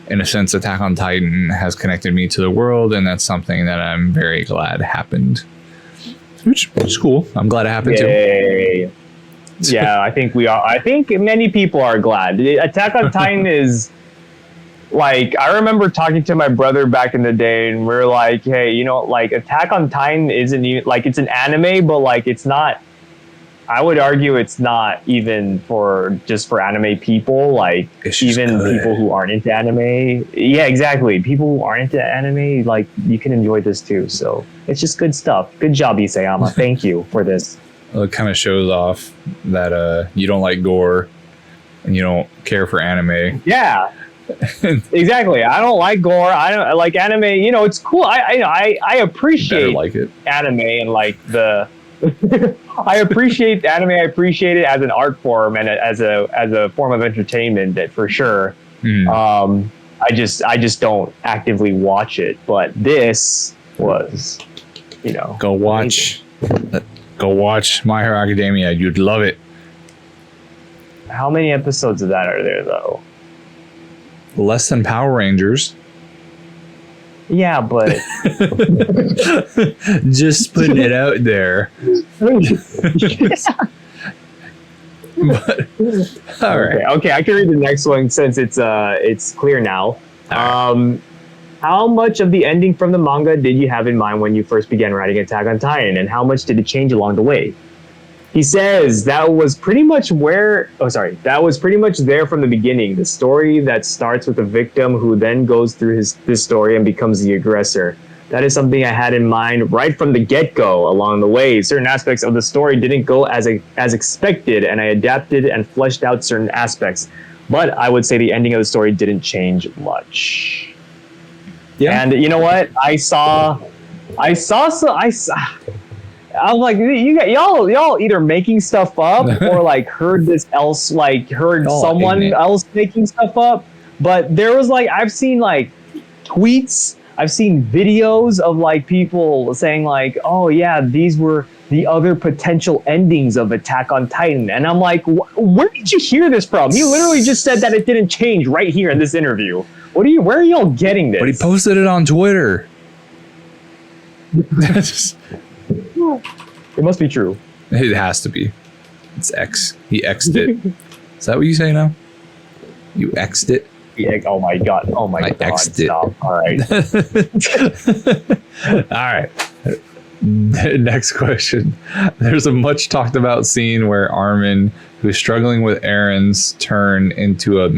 Speaker 2: In a sense, Attack on Titan has connected me to the world, and that's something that I'm very glad happened. Which is cool. I'm glad it happened too.
Speaker 1: Yeah, I think we are. I think many people are glad. Attack on Titan is like, I remember talking to my brother back in the day, and we're like, hey, like Attack on Titan isn't even like, it's an anime, but like it's not. I would argue it's not even just for anime people. Like even people who aren't into anime. Yeah, exactly. People who aren't into anime, like you can enjoy this too. So it's just good stuff. Good job, Isayama. Thank you for this.
Speaker 2: It kind of shows off that you don't like gore and you don't care for anime.
Speaker 1: Yeah, exactly. I don't like gore. I don't like anime. It's cool. I appreciate
Speaker 2: like it.
Speaker 1: Anime and like the. I appreciate anime. I appreciate it as an art form and as a form of entertainment for sure. I just don't actively watch it. But this was,
Speaker 2: Go watch. Go watch My Hero Academia. You'd love it.
Speaker 1: How many episodes of that are there, though?
Speaker 2: Less than Power Rangers.
Speaker 1: Yeah, but...
Speaker 2: Just putting it out there. But, all right.
Speaker 1: Okay, I can read the next one since it's clear now. how much of the ending from the manga did you have in mind when you first began writing Attack on Titan, and how much did it change along the way? He says that was pretty much that was pretty much there from the beginning. The story that starts with the victim who then goes through this story and becomes the aggressor. That is something I had in mind right from the get-go. Along the way, certain aspects of the story didn't go as expected, and I adapted and fleshed out certain aspects. But I would say the ending of the story didn't change much. Yeah. And you know what? I'm like, y'all either making stuff up or like heard someone else making stuff up. But there was like, I've seen like tweets, I've seen videos of like people saying like, oh yeah, these were the other potential endings of Attack on Titan. And I'm like, where did you hear this from? He literally just said that it didn't change right here in this interview. Where are y'all getting this?
Speaker 2: But he posted it on Twitter.
Speaker 1: It must be true.
Speaker 2: It has to be. It's X. He X'd it. Is that what you say now? You X'd it?
Speaker 1: Oh my god. Oh my god.
Speaker 2: X'd it.
Speaker 1: Stop. All right.
Speaker 2: All right. Next question. There's a much talked about scene where Armin, who's struggling with Eren's turn into a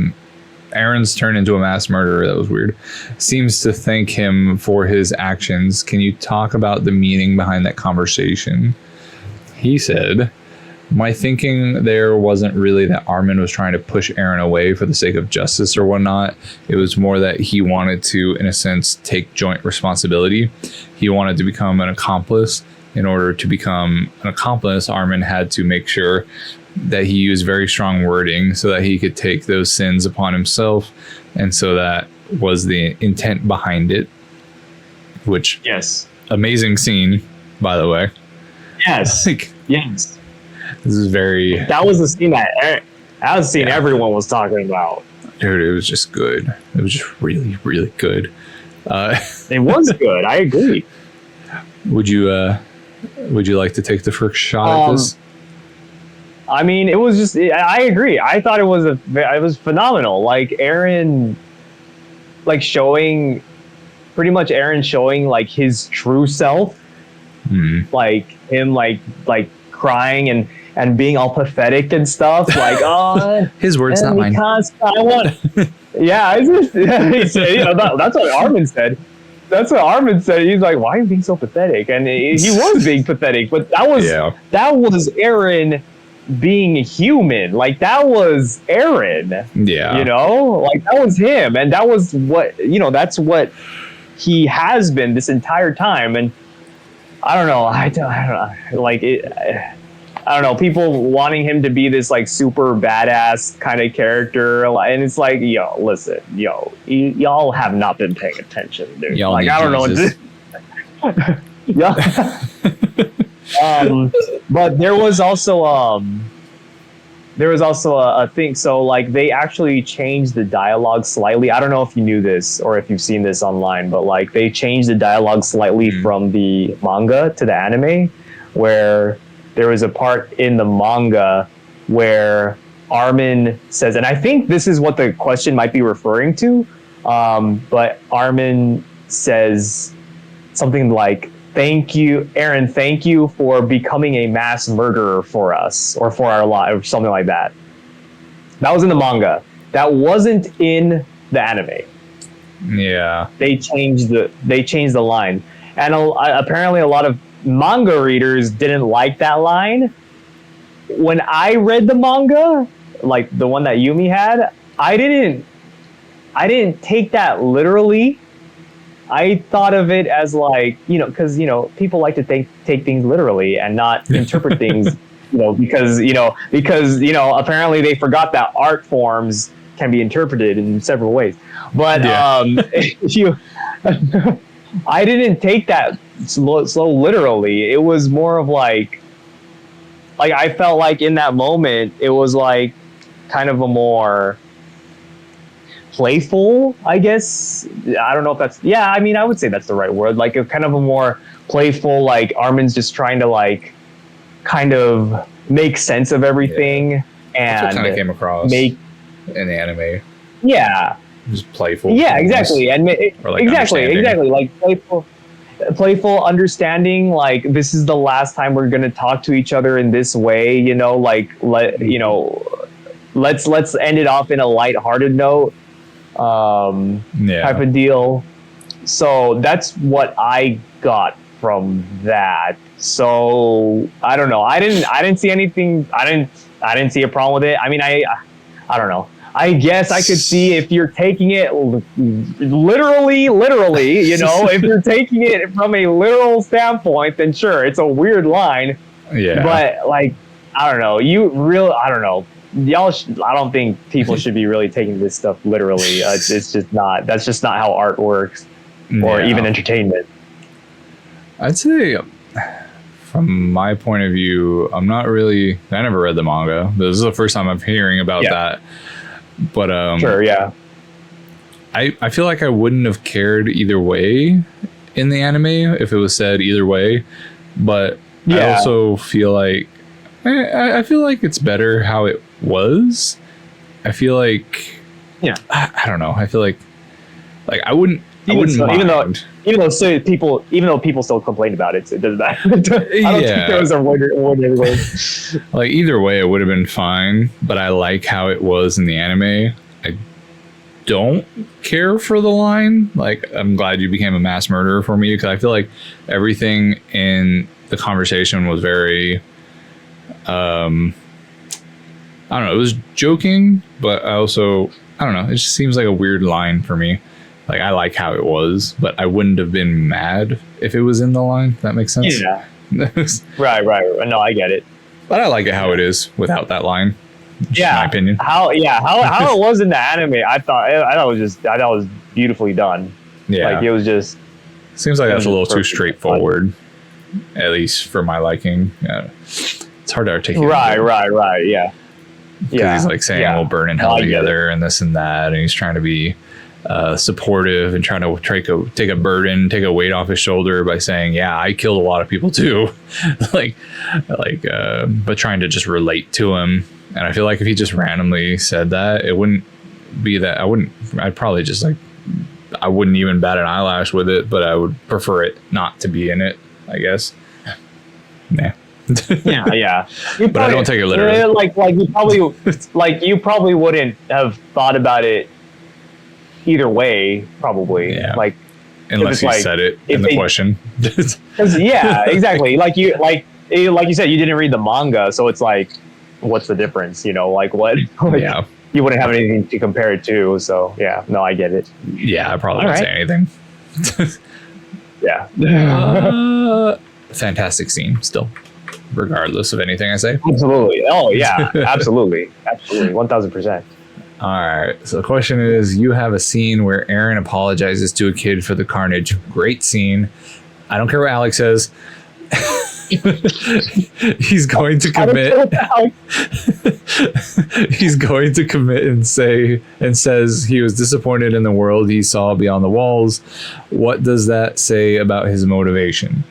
Speaker 2: mass murderer, that was weird, seems to thank him for his actions. Can you talk about the meaning behind that conversation? He said, my thinking there wasn't really that Armin was trying to push Eren away for the sake of justice or whatnot. It was more that he wanted to, in a sense, take joint responsibility. He wanted to become an accomplice. In order to become an accomplice, Armin had to make sure that he used very strong wording so that he could take those sins upon himself. And so that was the intent behind it. Which,
Speaker 1: yes,
Speaker 2: amazing scene, by the way.
Speaker 1: Yes. Yes.
Speaker 2: This is very...
Speaker 1: That was the scene everyone was talking about.
Speaker 2: Dude, it was just good. It was just really, really good.
Speaker 1: It was good. I agree.
Speaker 2: Would you like to take the first shot at this?
Speaker 1: I mean, it was just... I agree. I thought it was phenomenal. Like, Eren... Like, showing... Pretty much Eren showing, like, his true self. Mm. Like, him, like crying and being all pathetic and stuff. Like, oh...
Speaker 2: His words, not mine.
Speaker 1: I want... Yeah, he said, that's what Armin said. That's what Armin said. He's like, why are you being so pathetic? And he was being pathetic, but that was Eren being human. Like, that was Eren. Yeah. You know? Like, that was him. And that was what, that's what he has been this entire time. And I don't know. I don't know. Like, I don't know, people wanting him to be this like super badass kind of character, and it's like, listen, y'all have not been paying attention, dude.
Speaker 2: Y'all
Speaker 1: like, I don't know what yeah. But there was also a thing. So like, they actually changed the dialogue slightly. I don't know if you knew this or if you've seen this online, but like, they changed the dialogue slightly from the manga to the anime, where there was a part in the manga where Armin says, and I think this is what the question might be referring to, but Armin says something like, thank you, Eren, thank you for becoming a mass murderer for us, or for our life, or something like that. That was in the manga. That wasn't in the anime.
Speaker 2: Yeah.
Speaker 1: They changed the line. And apparently a lot of manga readers didn't like that line. When I read the manga, like the one that Yumi had, I didn't take that literally. I thought of it as like, because people like to take things literally and not interpret things, because apparently they forgot that art forms can be interpreted in several ways. But I didn't take that so literally. It was more of like I felt like in that moment it was like kind of a more playful, I guess. I don't know if that's, I mean, I would say that's the right word. Like, a kind of a more playful, like Armin's just trying to like kind of make sense of everything, and
Speaker 2: that's what kind of came across in the anime.
Speaker 1: Yeah.
Speaker 2: just playful.
Speaker 1: Yeah, exactly. And exactly. Like playful understanding. Like, this is the last time we're gonna talk to each other in this way. You know, like let's end it off in a lighthearted note. Type of deal. So that's what I got from that. So I don't know. I didn't see anything. I didn't see a problem with it. I mean, I don't know. I guess I could see if you're taking it literally, you know, if you're taking it from a literal standpoint, then sure, it's a weird line.
Speaker 2: Yeah.
Speaker 1: But like, I don't know. I don't know. I don't think people should be really taking this stuff literally. It's just not. That's just not how art works, or even entertainment.
Speaker 2: I'd say, from my point of view, I never read the manga. This is the first time I'm hearing about that. But
Speaker 1: sure, yeah.
Speaker 2: I feel like I wouldn't have cared either way in the anime if it was said either way. But I also feel like I feel like it's better how it was. I feel like I don't know. I feel like I wouldn't mind.
Speaker 1: Even though people still complain about it, it doesn't matter. I don't think there was a word.
Speaker 2: Like, either way, it would have been fine. But I like how it was in the anime. I don't care for the line. Like, I'm glad you became a mass murderer for me, because I feel like everything in the conversation was very, I don't know. It was joking, but I don't know. It just seems like a weird line for me. Like, I like how it was, but I wouldn't have been mad if it was in the line. That makes sense.
Speaker 1: Yeah. Right. No, I get it.
Speaker 2: But I like it how it is without that line. Just my opinion.
Speaker 1: How it was in the anime, I thought it was beautifully done.
Speaker 2: Yeah.
Speaker 1: Like, it was just.
Speaker 2: Seems like that's a little too straightforward, at least for my liking. Yeah. It's hard to articulate.
Speaker 1: Right. Yeah.
Speaker 2: Because he's like saying we'll burn in hell together and this and that, and he's trying to be supportive and trying to take a burden, take a weight off his shoulder by saying, I killed a lot of people too. But trying to just relate to him. And I feel like if he just randomly said that, it wouldn't be that. I'd probably just I wouldn't even bat an eyelash with it, but I would prefer it not to be in it, I guess. Nah.
Speaker 1: Yeah.
Speaker 2: But I don't take it literally.
Speaker 1: You probably wouldn't have thought about it either way, probably.
Speaker 2: Yeah. Unless you said it in the question.
Speaker 1: Exactly. Like you said, you didn't read the manga, so it's like, what's the difference? You know, like what? You wouldn't have anything to compare it to. So no, I get it.
Speaker 2: Yeah, I probably wouldn't say anything. Fantastic scene still, regardless of anything I say.
Speaker 1: Absolutely. Oh yeah, absolutely, 1000%.
Speaker 2: All right. So the question is, you have a scene where Eren apologizes to a kid for the carnage. Great scene. I don't care what Alex says. He's going to commit. He's going to commit and says he was disappointed in the world he saw beyond the walls. What does that say about his motivation?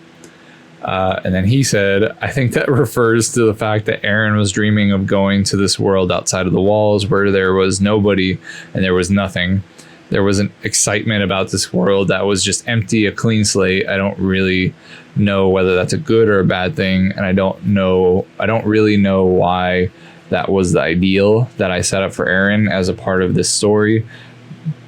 Speaker 2: And then he said, I think that refers to the fact that Eren was dreaming of going to this world outside of the walls where there was nobody and there was nothing. There was an excitement about this world that was just empty, a clean slate. I don't really know whether that's a good or a bad thing. And I don't really know why that was the ideal that I set up for Eren as a part of this story.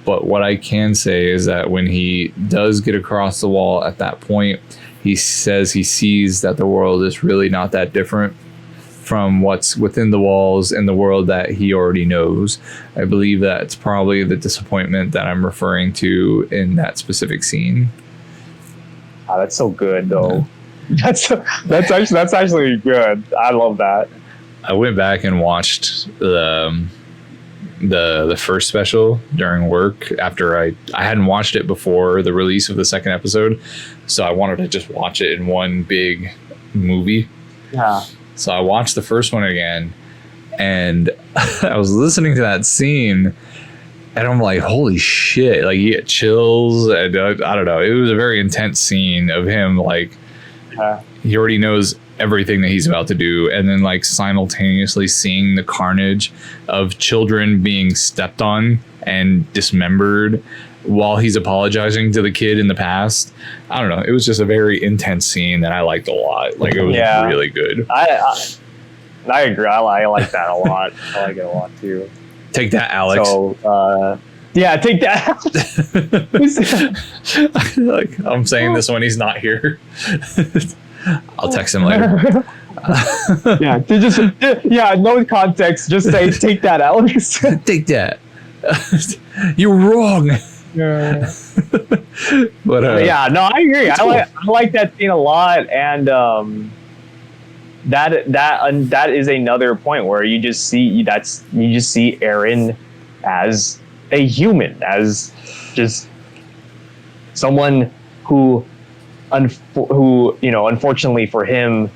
Speaker 2: But what I can say is that when he does get across the wall at that point, he says he sees that the world is really not that different from what's within the walls in the world that he already knows. I believe that's probably the disappointment that I'm referring to in that specific scene.
Speaker 1: Oh, that's so good, though. Yeah. That's actually good. I love that.
Speaker 2: I went back and watched the first special during work after I hadn't watched it before the release of the second episode, so I wanted to just watch it in one big movie.
Speaker 1: Yeah.
Speaker 2: So I watched the first one again, and I was listening to that scene, and I'm like, holy shit! Like, you get chills, and I don't know. It was a very intense scene of him, like, he already knows everything that he's about to do, and then like simultaneously seeing the carnage of children being stepped on and dismembered while he's apologizing to the kid in the past. I don't know. It was just a very intense scene that I liked a lot. Like, it was really good.
Speaker 1: I agree. I like that a lot. I like it a lot too.
Speaker 2: Take that, Alex.
Speaker 1: So, yeah, take that.
Speaker 2: Like, I'm saying this when he's not here. I'll text him later.
Speaker 1: No context. Just say, take that, Alex.
Speaker 2: Take that. You're wrong.
Speaker 1: Yeah.
Speaker 2: But
Speaker 1: I agree. I like that scene a lot, and that is another point where you just see Eren as a human, as just someone who unfortunately for him,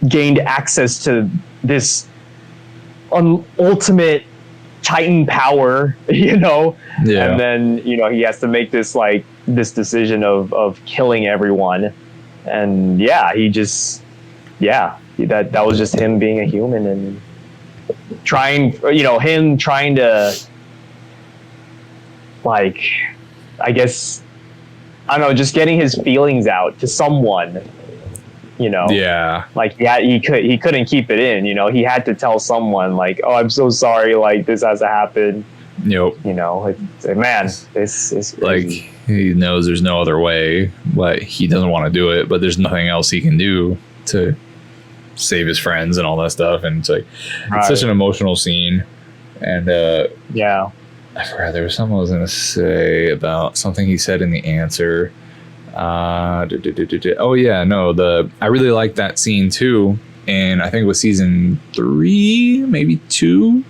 Speaker 1: gained access to this ultimate Titan power, and then he has to make this decision of killing everyone, and that was just him being a human and trying to, I guess, I don't know, just getting his feelings out to someone, he couldn't keep it in, he had to tell someone, oh, I'm so sorry, this has to happen.
Speaker 2: Yep.
Speaker 1: This is
Speaker 2: crazy. He knows there's no other way, but he doesn't want to do it, but there's nothing else he can do to save his friends and all that stuff. And it's such an emotional scene. And I forgot, there was something I was going to say about something he said in the answer. I really liked that scene too. And I think it was season 3, maybe 2,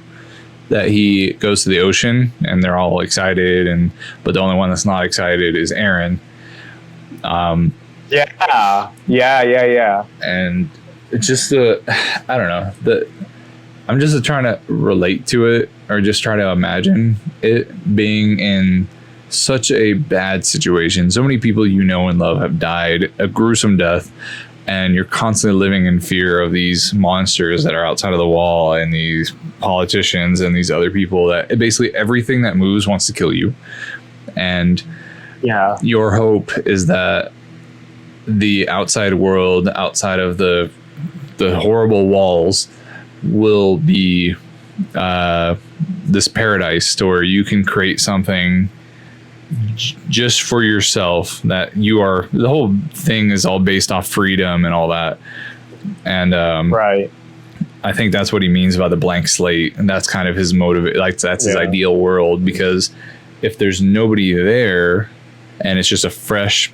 Speaker 2: that he goes to the ocean and they're all excited, but the only one that's not excited is Eren. And it's just I don't know, I'm just trying to relate to it, or just try to imagine it being in such a bad situation. So many people and love have died a gruesome death, and you're constantly living in fear of these monsters that are outside of the wall, and these politicians and these other people that basically everything that moves wants to kill you. And your hope is that the outside world, outside of the horrible walls, will be this paradise where you can create something just for yourself, that the whole thing is all based off freedom and all that. And
Speaker 1: right,
Speaker 2: I think that's what he means by the blank slate, and that's kind of his motive. That's his ideal world, because if there's nobody there and it's just a fresh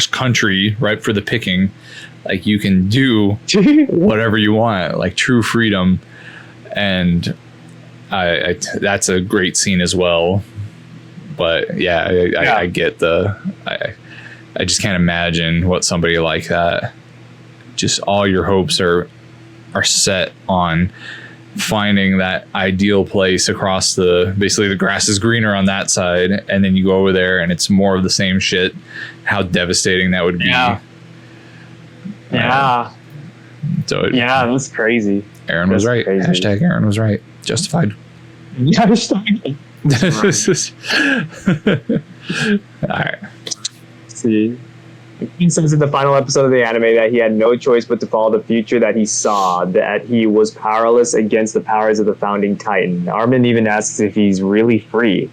Speaker 2: country right for the picking, you can do whatever you want, true freedom. And I that's a great scene as well. But I get I just can't imagine what somebody like that, just all your hopes are set on finding that ideal place across basically the grass is greener on that side, and then you go over there and it's more of the same shit. How devastating that would be. So
Speaker 1: it was crazy.
Speaker 2: Eren was right. Crazy. Hashtag Eren was right. Justified. All right.
Speaker 1: See, he says in the final episode of the anime that he had no choice but to follow the future that he saw, that he was powerless against the powers of the founding Titan. Armin even asks if he's really free.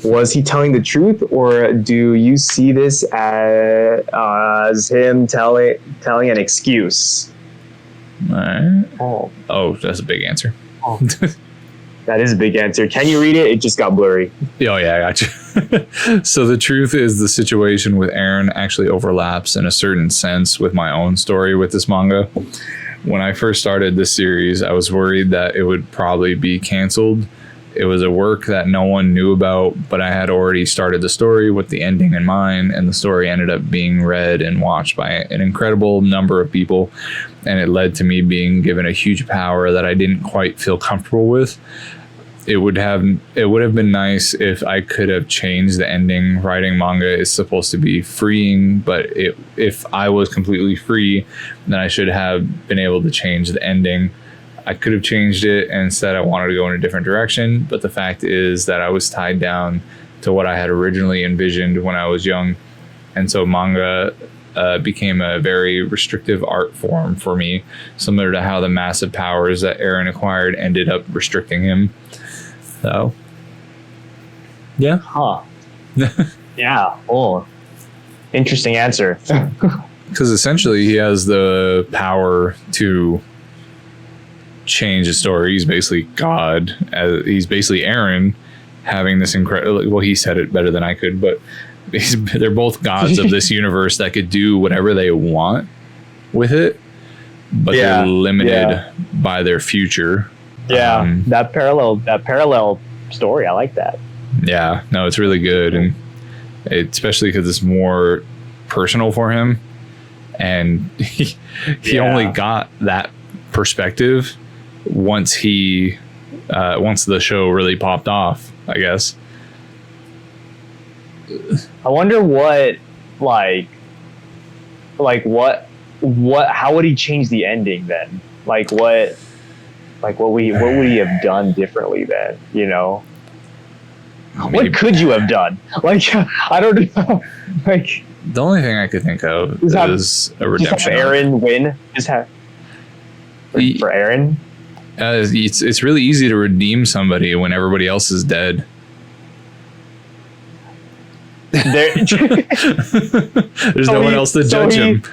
Speaker 1: Was he telling the truth, or do you see this as him telling an excuse?
Speaker 2: All right. Oh, that's a big answer.
Speaker 1: Oh. That is a big answer. Can you read it? It just got blurry.
Speaker 2: Oh, yeah, I got you. So the truth is, the situation with Eren actually overlaps in a certain sense with my own story with this manga. When I first started this series, I was worried that it would probably be canceled. It was a work that no one knew about, but I had already started the story with the ending in mind, and the story ended up being read and watched by an incredible number of people, and it led to me being given a huge power that I didn't quite feel comfortable with. It would have been nice if I could have changed the ending. Writing manga is supposed to be freeing, but if I was completely free, then I should have been able to change the ending. I could have changed it and said I wanted to go in a different direction, but the fact is that I was tied down to what I had originally envisioned when I was young, and so manga became a very restrictive art form for me, similar to how the massive powers that Eren acquired ended up restricting him. So, yeah.
Speaker 1: Huh. Yeah. Oh, interesting answer.
Speaker 2: Because essentially he has the power to change the story. He's basically God. He's basically Eren having this incredible... Well, he said it better than I could, but they're both gods of this universe that could do whatever they want with it, but they're limited by their future.
Speaker 1: Yeah, that parallel story, I like that.
Speaker 2: Yeah, no, it's really good, and especially because it's more personal for him, and he only got that perspective once once the show really popped off, I guess.
Speaker 1: I wonder what how would he change the ending then? What would he have done differently then, you know? Maybe. What could you have done? I don't know.
Speaker 2: The only thing I could think of is a redemption.
Speaker 1: Just have Eren win. For Eren.
Speaker 2: It's really easy to redeem somebody when everybody else is dead. There's no one else to judge him.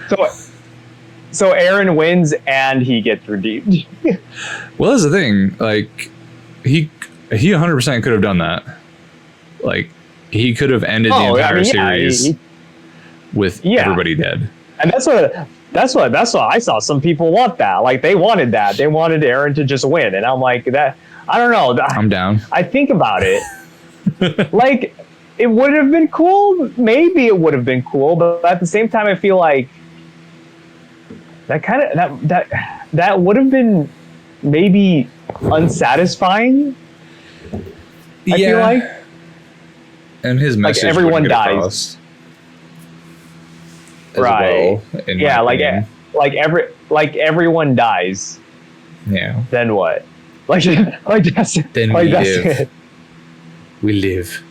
Speaker 1: So Eren wins and he gets redeemed.
Speaker 2: Well, that's the thing. He 100% could have done that. He could have ended the entire series with everybody dead. And that's what
Speaker 1: I saw. Some people want that. They wanted that. They wanted Eren to just win, and I'm like that. I don't know.
Speaker 2: I'm down.
Speaker 1: I think about it. It would have been cool. Maybe it would have been cool, but at the same time, I feel like that would have been maybe unsatisfying. I feel like.
Speaker 2: And his message
Speaker 1: everyone dies. Right.
Speaker 2: Well,
Speaker 1: everyone dies.
Speaker 2: Yeah.
Speaker 1: Then what? That's it.
Speaker 2: Then we live. We live.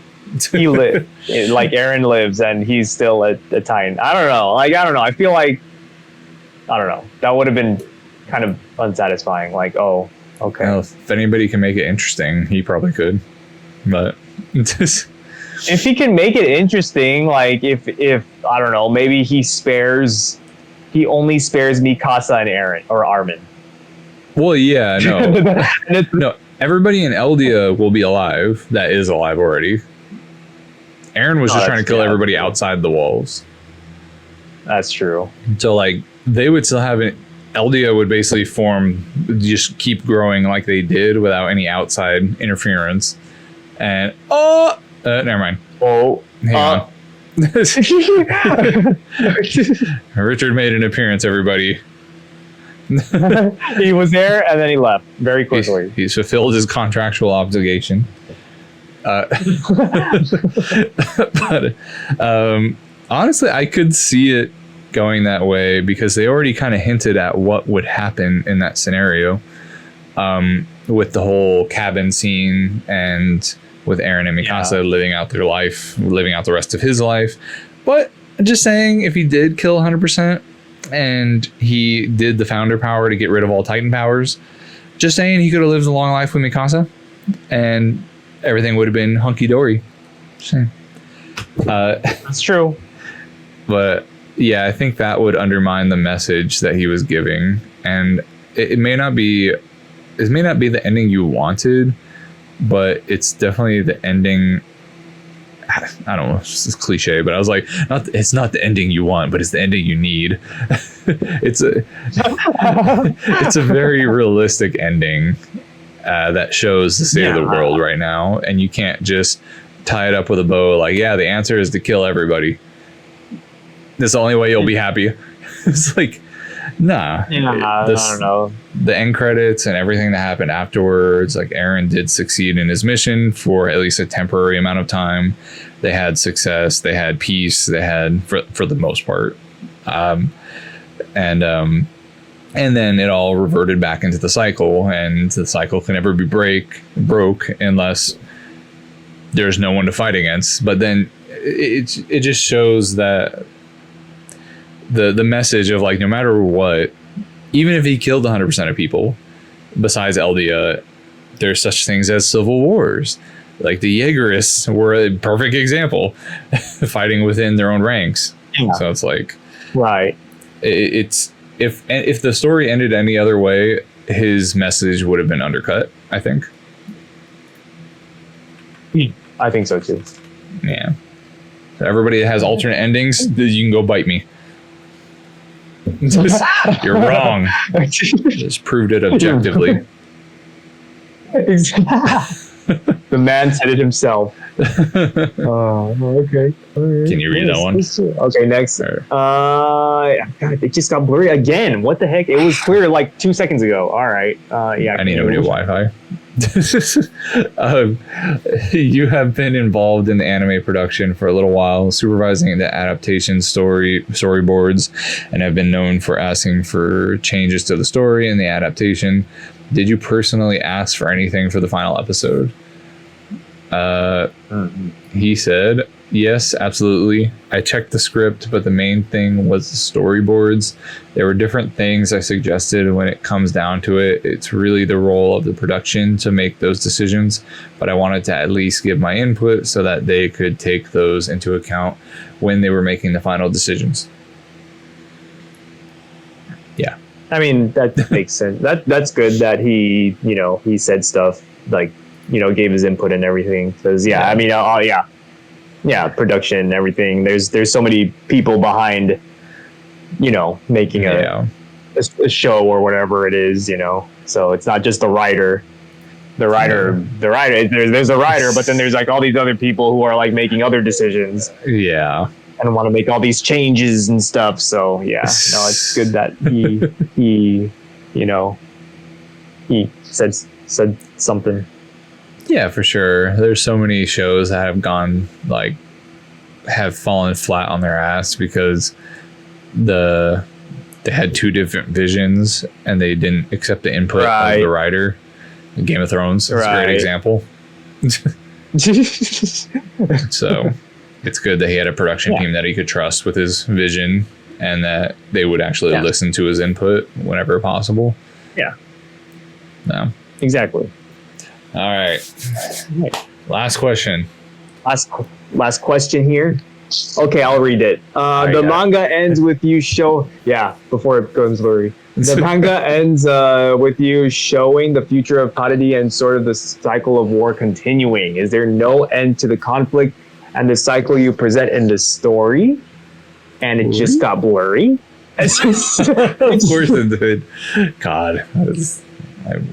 Speaker 1: He lives. Eren lives, and he's still a Titan. I don't know. I don't know. I don't know. That would have been kind of unsatisfying. Oh, okay.
Speaker 2: Well, if anybody can make it interesting, he probably could. But
Speaker 1: if he can make it interesting, if I don't know, maybe he only spares Mikasa and Eren or Armin.
Speaker 2: Well, yeah, no. No, everybody in Eldia will be alive. That is alive already. Eren was just trying to kill everybody outside the walls.
Speaker 1: That's true.
Speaker 2: So they would still have Eldia would basically just keep growing like they did without any outside interference. And never mind.
Speaker 1: Oh,
Speaker 2: hang on. Richard made an appearance, everybody.
Speaker 1: He was there and then he left very quickly.
Speaker 2: He's fulfilled his contractual obligation. But honestly, I could see it going that way because they already kind of hinted at what would happen in that scenario, with the whole cabin scene and with Eren and Mikasa living out their life, living out the rest of his life. But just saying, if he did kill 100% and he did the founder power to get rid of all Titan powers, just saying he could have lived a long life with Mikasa and everything would have been hunky-dory.
Speaker 1: That's true.
Speaker 2: But yeah, I think that would undermine the message that he was giving. And it may not be the ending you wanted, but it's definitely the ending. I don't know, it's cliche, but I was like, it's not the ending you want, but it's the ending you need. It's a very realistic ending that shows the state of the world right now, and you can't just tie it up with a bow. The answer is to kill everybody. That's the only way you'll be happy. It's nah.
Speaker 1: Yeah, I don't know.
Speaker 2: The end credits and everything that happened afterwards, Eren did succeed in his mission for at least a temporary amount of time. They had success, they had peace, they had for the most part. And And then it all reverted back into the cycle, and the cycle can never be broke unless there's no one to fight against. But then it just shows that the message of like, no matter what, even if he killed 100% of people besides Eldia, there's such things as civil wars. Like the Jaegerists were a perfect example, fighting within their own ranks. Yeah. So it's like,
Speaker 1: right.
Speaker 2: It's if the story ended any other way, his message would have been undercut, I think.
Speaker 1: I think so too.
Speaker 2: Yeah. So everybody that has alternate endings, you can go bite me. You're wrong. Just proved it objectively.
Speaker 1: The man said it himself. Oh, okay. Right.
Speaker 2: Can you read that one?
Speaker 1: Okay, next. God, it just got blurry again. What the heck? It was clear like 2 seconds ago. All right. Yeah.
Speaker 2: I need a new Wi-Fi. You have been involved in the anime production for a little while, supervising the adaptation storyboards, and have been known for asking for changes to the story and the adaptation. Did you personally ask for anything for the final episode? He said, yes, absolutely. I checked the script, but the main thing was the storyboards. There were different things I suggested. When it comes down to it, it's really the role of the production to make those decisions, but I wanted to at least give my input so that they could take those into account when they were making the final decisions. Yeah.
Speaker 1: I mean, that makes sense. That's good that he said stuff like, gave his input and everything. Because I mean, production and everything. There's so many people behind, making a show or whatever it is. So it's not just the writer. There's a writer, but then there's like all these other people who are like making other decisions.
Speaker 2: Yeah.
Speaker 1: And want to make all these changes and stuff. So it's good that he said something.
Speaker 2: Yeah, for sure. There's so many shows that have fallen flat on their ass because they had two different visions and they didn't accept the input of the writer. Game of Thrones is a great example. So it's good that he had a production team that he could trust with his vision and that they would actually listen to his input whenever possible.
Speaker 1: Yeah.
Speaker 2: No.
Speaker 1: Exactly.
Speaker 2: All right. Last question.
Speaker 1: Last question here. Okay, I'll read it. The manga ends with you before it goes blurry. The manga ends with you showing the future of Kadadi and sort of the cycle of war continuing. Is there no end to the conflict and the cycle you present in the story? And it just got blurry.
Speaker 2: Of course it did. God,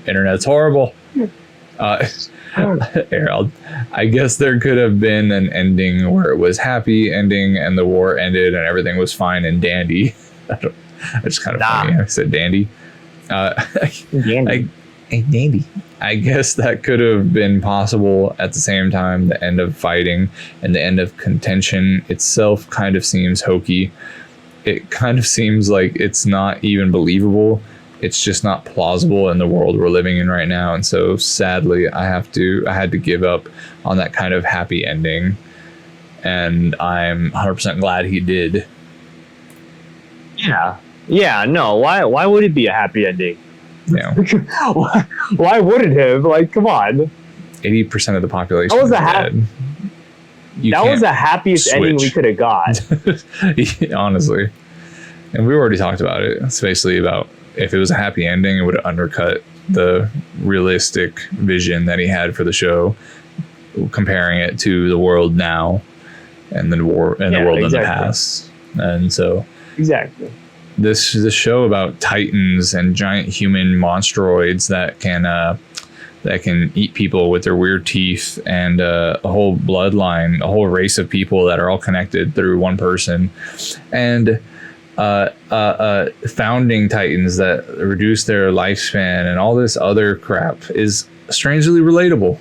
Speaker 2: internet's horrible. Harold, I guess there could have been an ending where it was happy ending and the war ended and everything was fine and dandy. It's kind of funny. I said dandy. Dandy. I guess that could have been possible. At the same time, the end of fighting and the end of contention itself kind of seems hokey. It kind of seems like it's not even believable. It's just not plausible in the world we're living in right now. And so sadly, I had to give up on that kind of happy ending. And I'm 100% glad he did.
Speaker 1: Yeah. Yeah, no. Why would it be a happy ending?
Speaker 2: Yeah.
Speaker 1: Why would it have? Like, come on.
Speaker 2: 80% of the population
Speaker 1: is
Speaker 2: dead.
Speaker 1: That was the happiest ending we could have got.
Speaker 2: Honestly. And we already talked about it. It's basically about if it was a happy ending, it would have undercut the realistic vision that he had for the show, comparing it to the world now and the world in the past. And so
Speaker 1: exactly.
Speaker 2: This show about titans and giant human monstroids that can eat people with their weird teeth, and a whole bloodline, a whole race of people that are all connected through one person, and founding titans that reduce their lifespan and all this other crap is strangely relatable.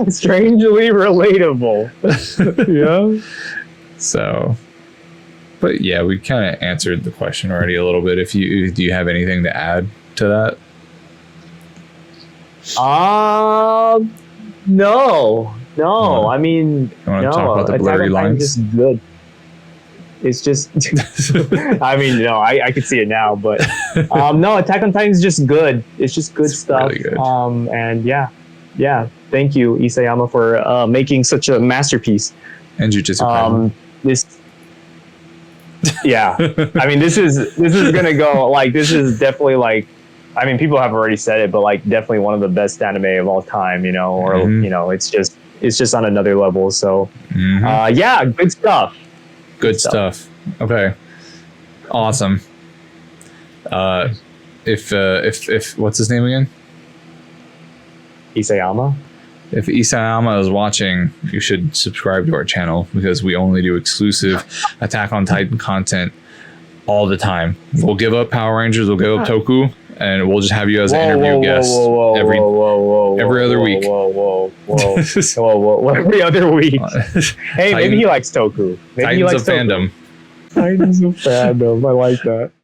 Speaker 1: Strangely relatable. Yeah.
Speaker 2: So But yeah, we kind of answered the question already a little bit. Do you have anything to add to that?
Speaker 1: No. I mean,
Speaker 2: You want to
Speaker 1: no.
Speaker 2: talk about the
Speaker 1: Attack
Speaker 2: blurry
Speaker 1: on Titan
Speaker 2: lines?
Speaker 1: is just good. It's just, I mean, no, I could see it now, but no, Attack on Titan is just good. It's just good stuff.
Speaker 2: Really good.
Speaker 1: And yeah. Thank you, Isayama, for making such a masterpiece.
Speaker 2: And Jujutsu Kaisen.
Speaker 1: I mean, this is gonna go like, this is definitely like, I mean, people have already said it, but like definitely one of the best anime of all time, you know, or you know, it's just on another level. So yeah, good stuff.
Speaker 2: Good stuff. Okay. Awesome. If what's his name again?
Speaker 1: Isayama.
Speaker 2: If Isayama is watching, you should subscribe to our channel because we only do exclusive Attack on Titan content all the time. We'll give up Power Rangers, we'll give up Toku, and we'll just have you as an interview guest every other week.
Speaker 1: Every other week. Hey, maybe he likes Toku. Maybe
Speaker 2: Titans
Speaker 1: he likes
Speaker 2: of fandom.
Speaker 1: Titans of fandom. I like that.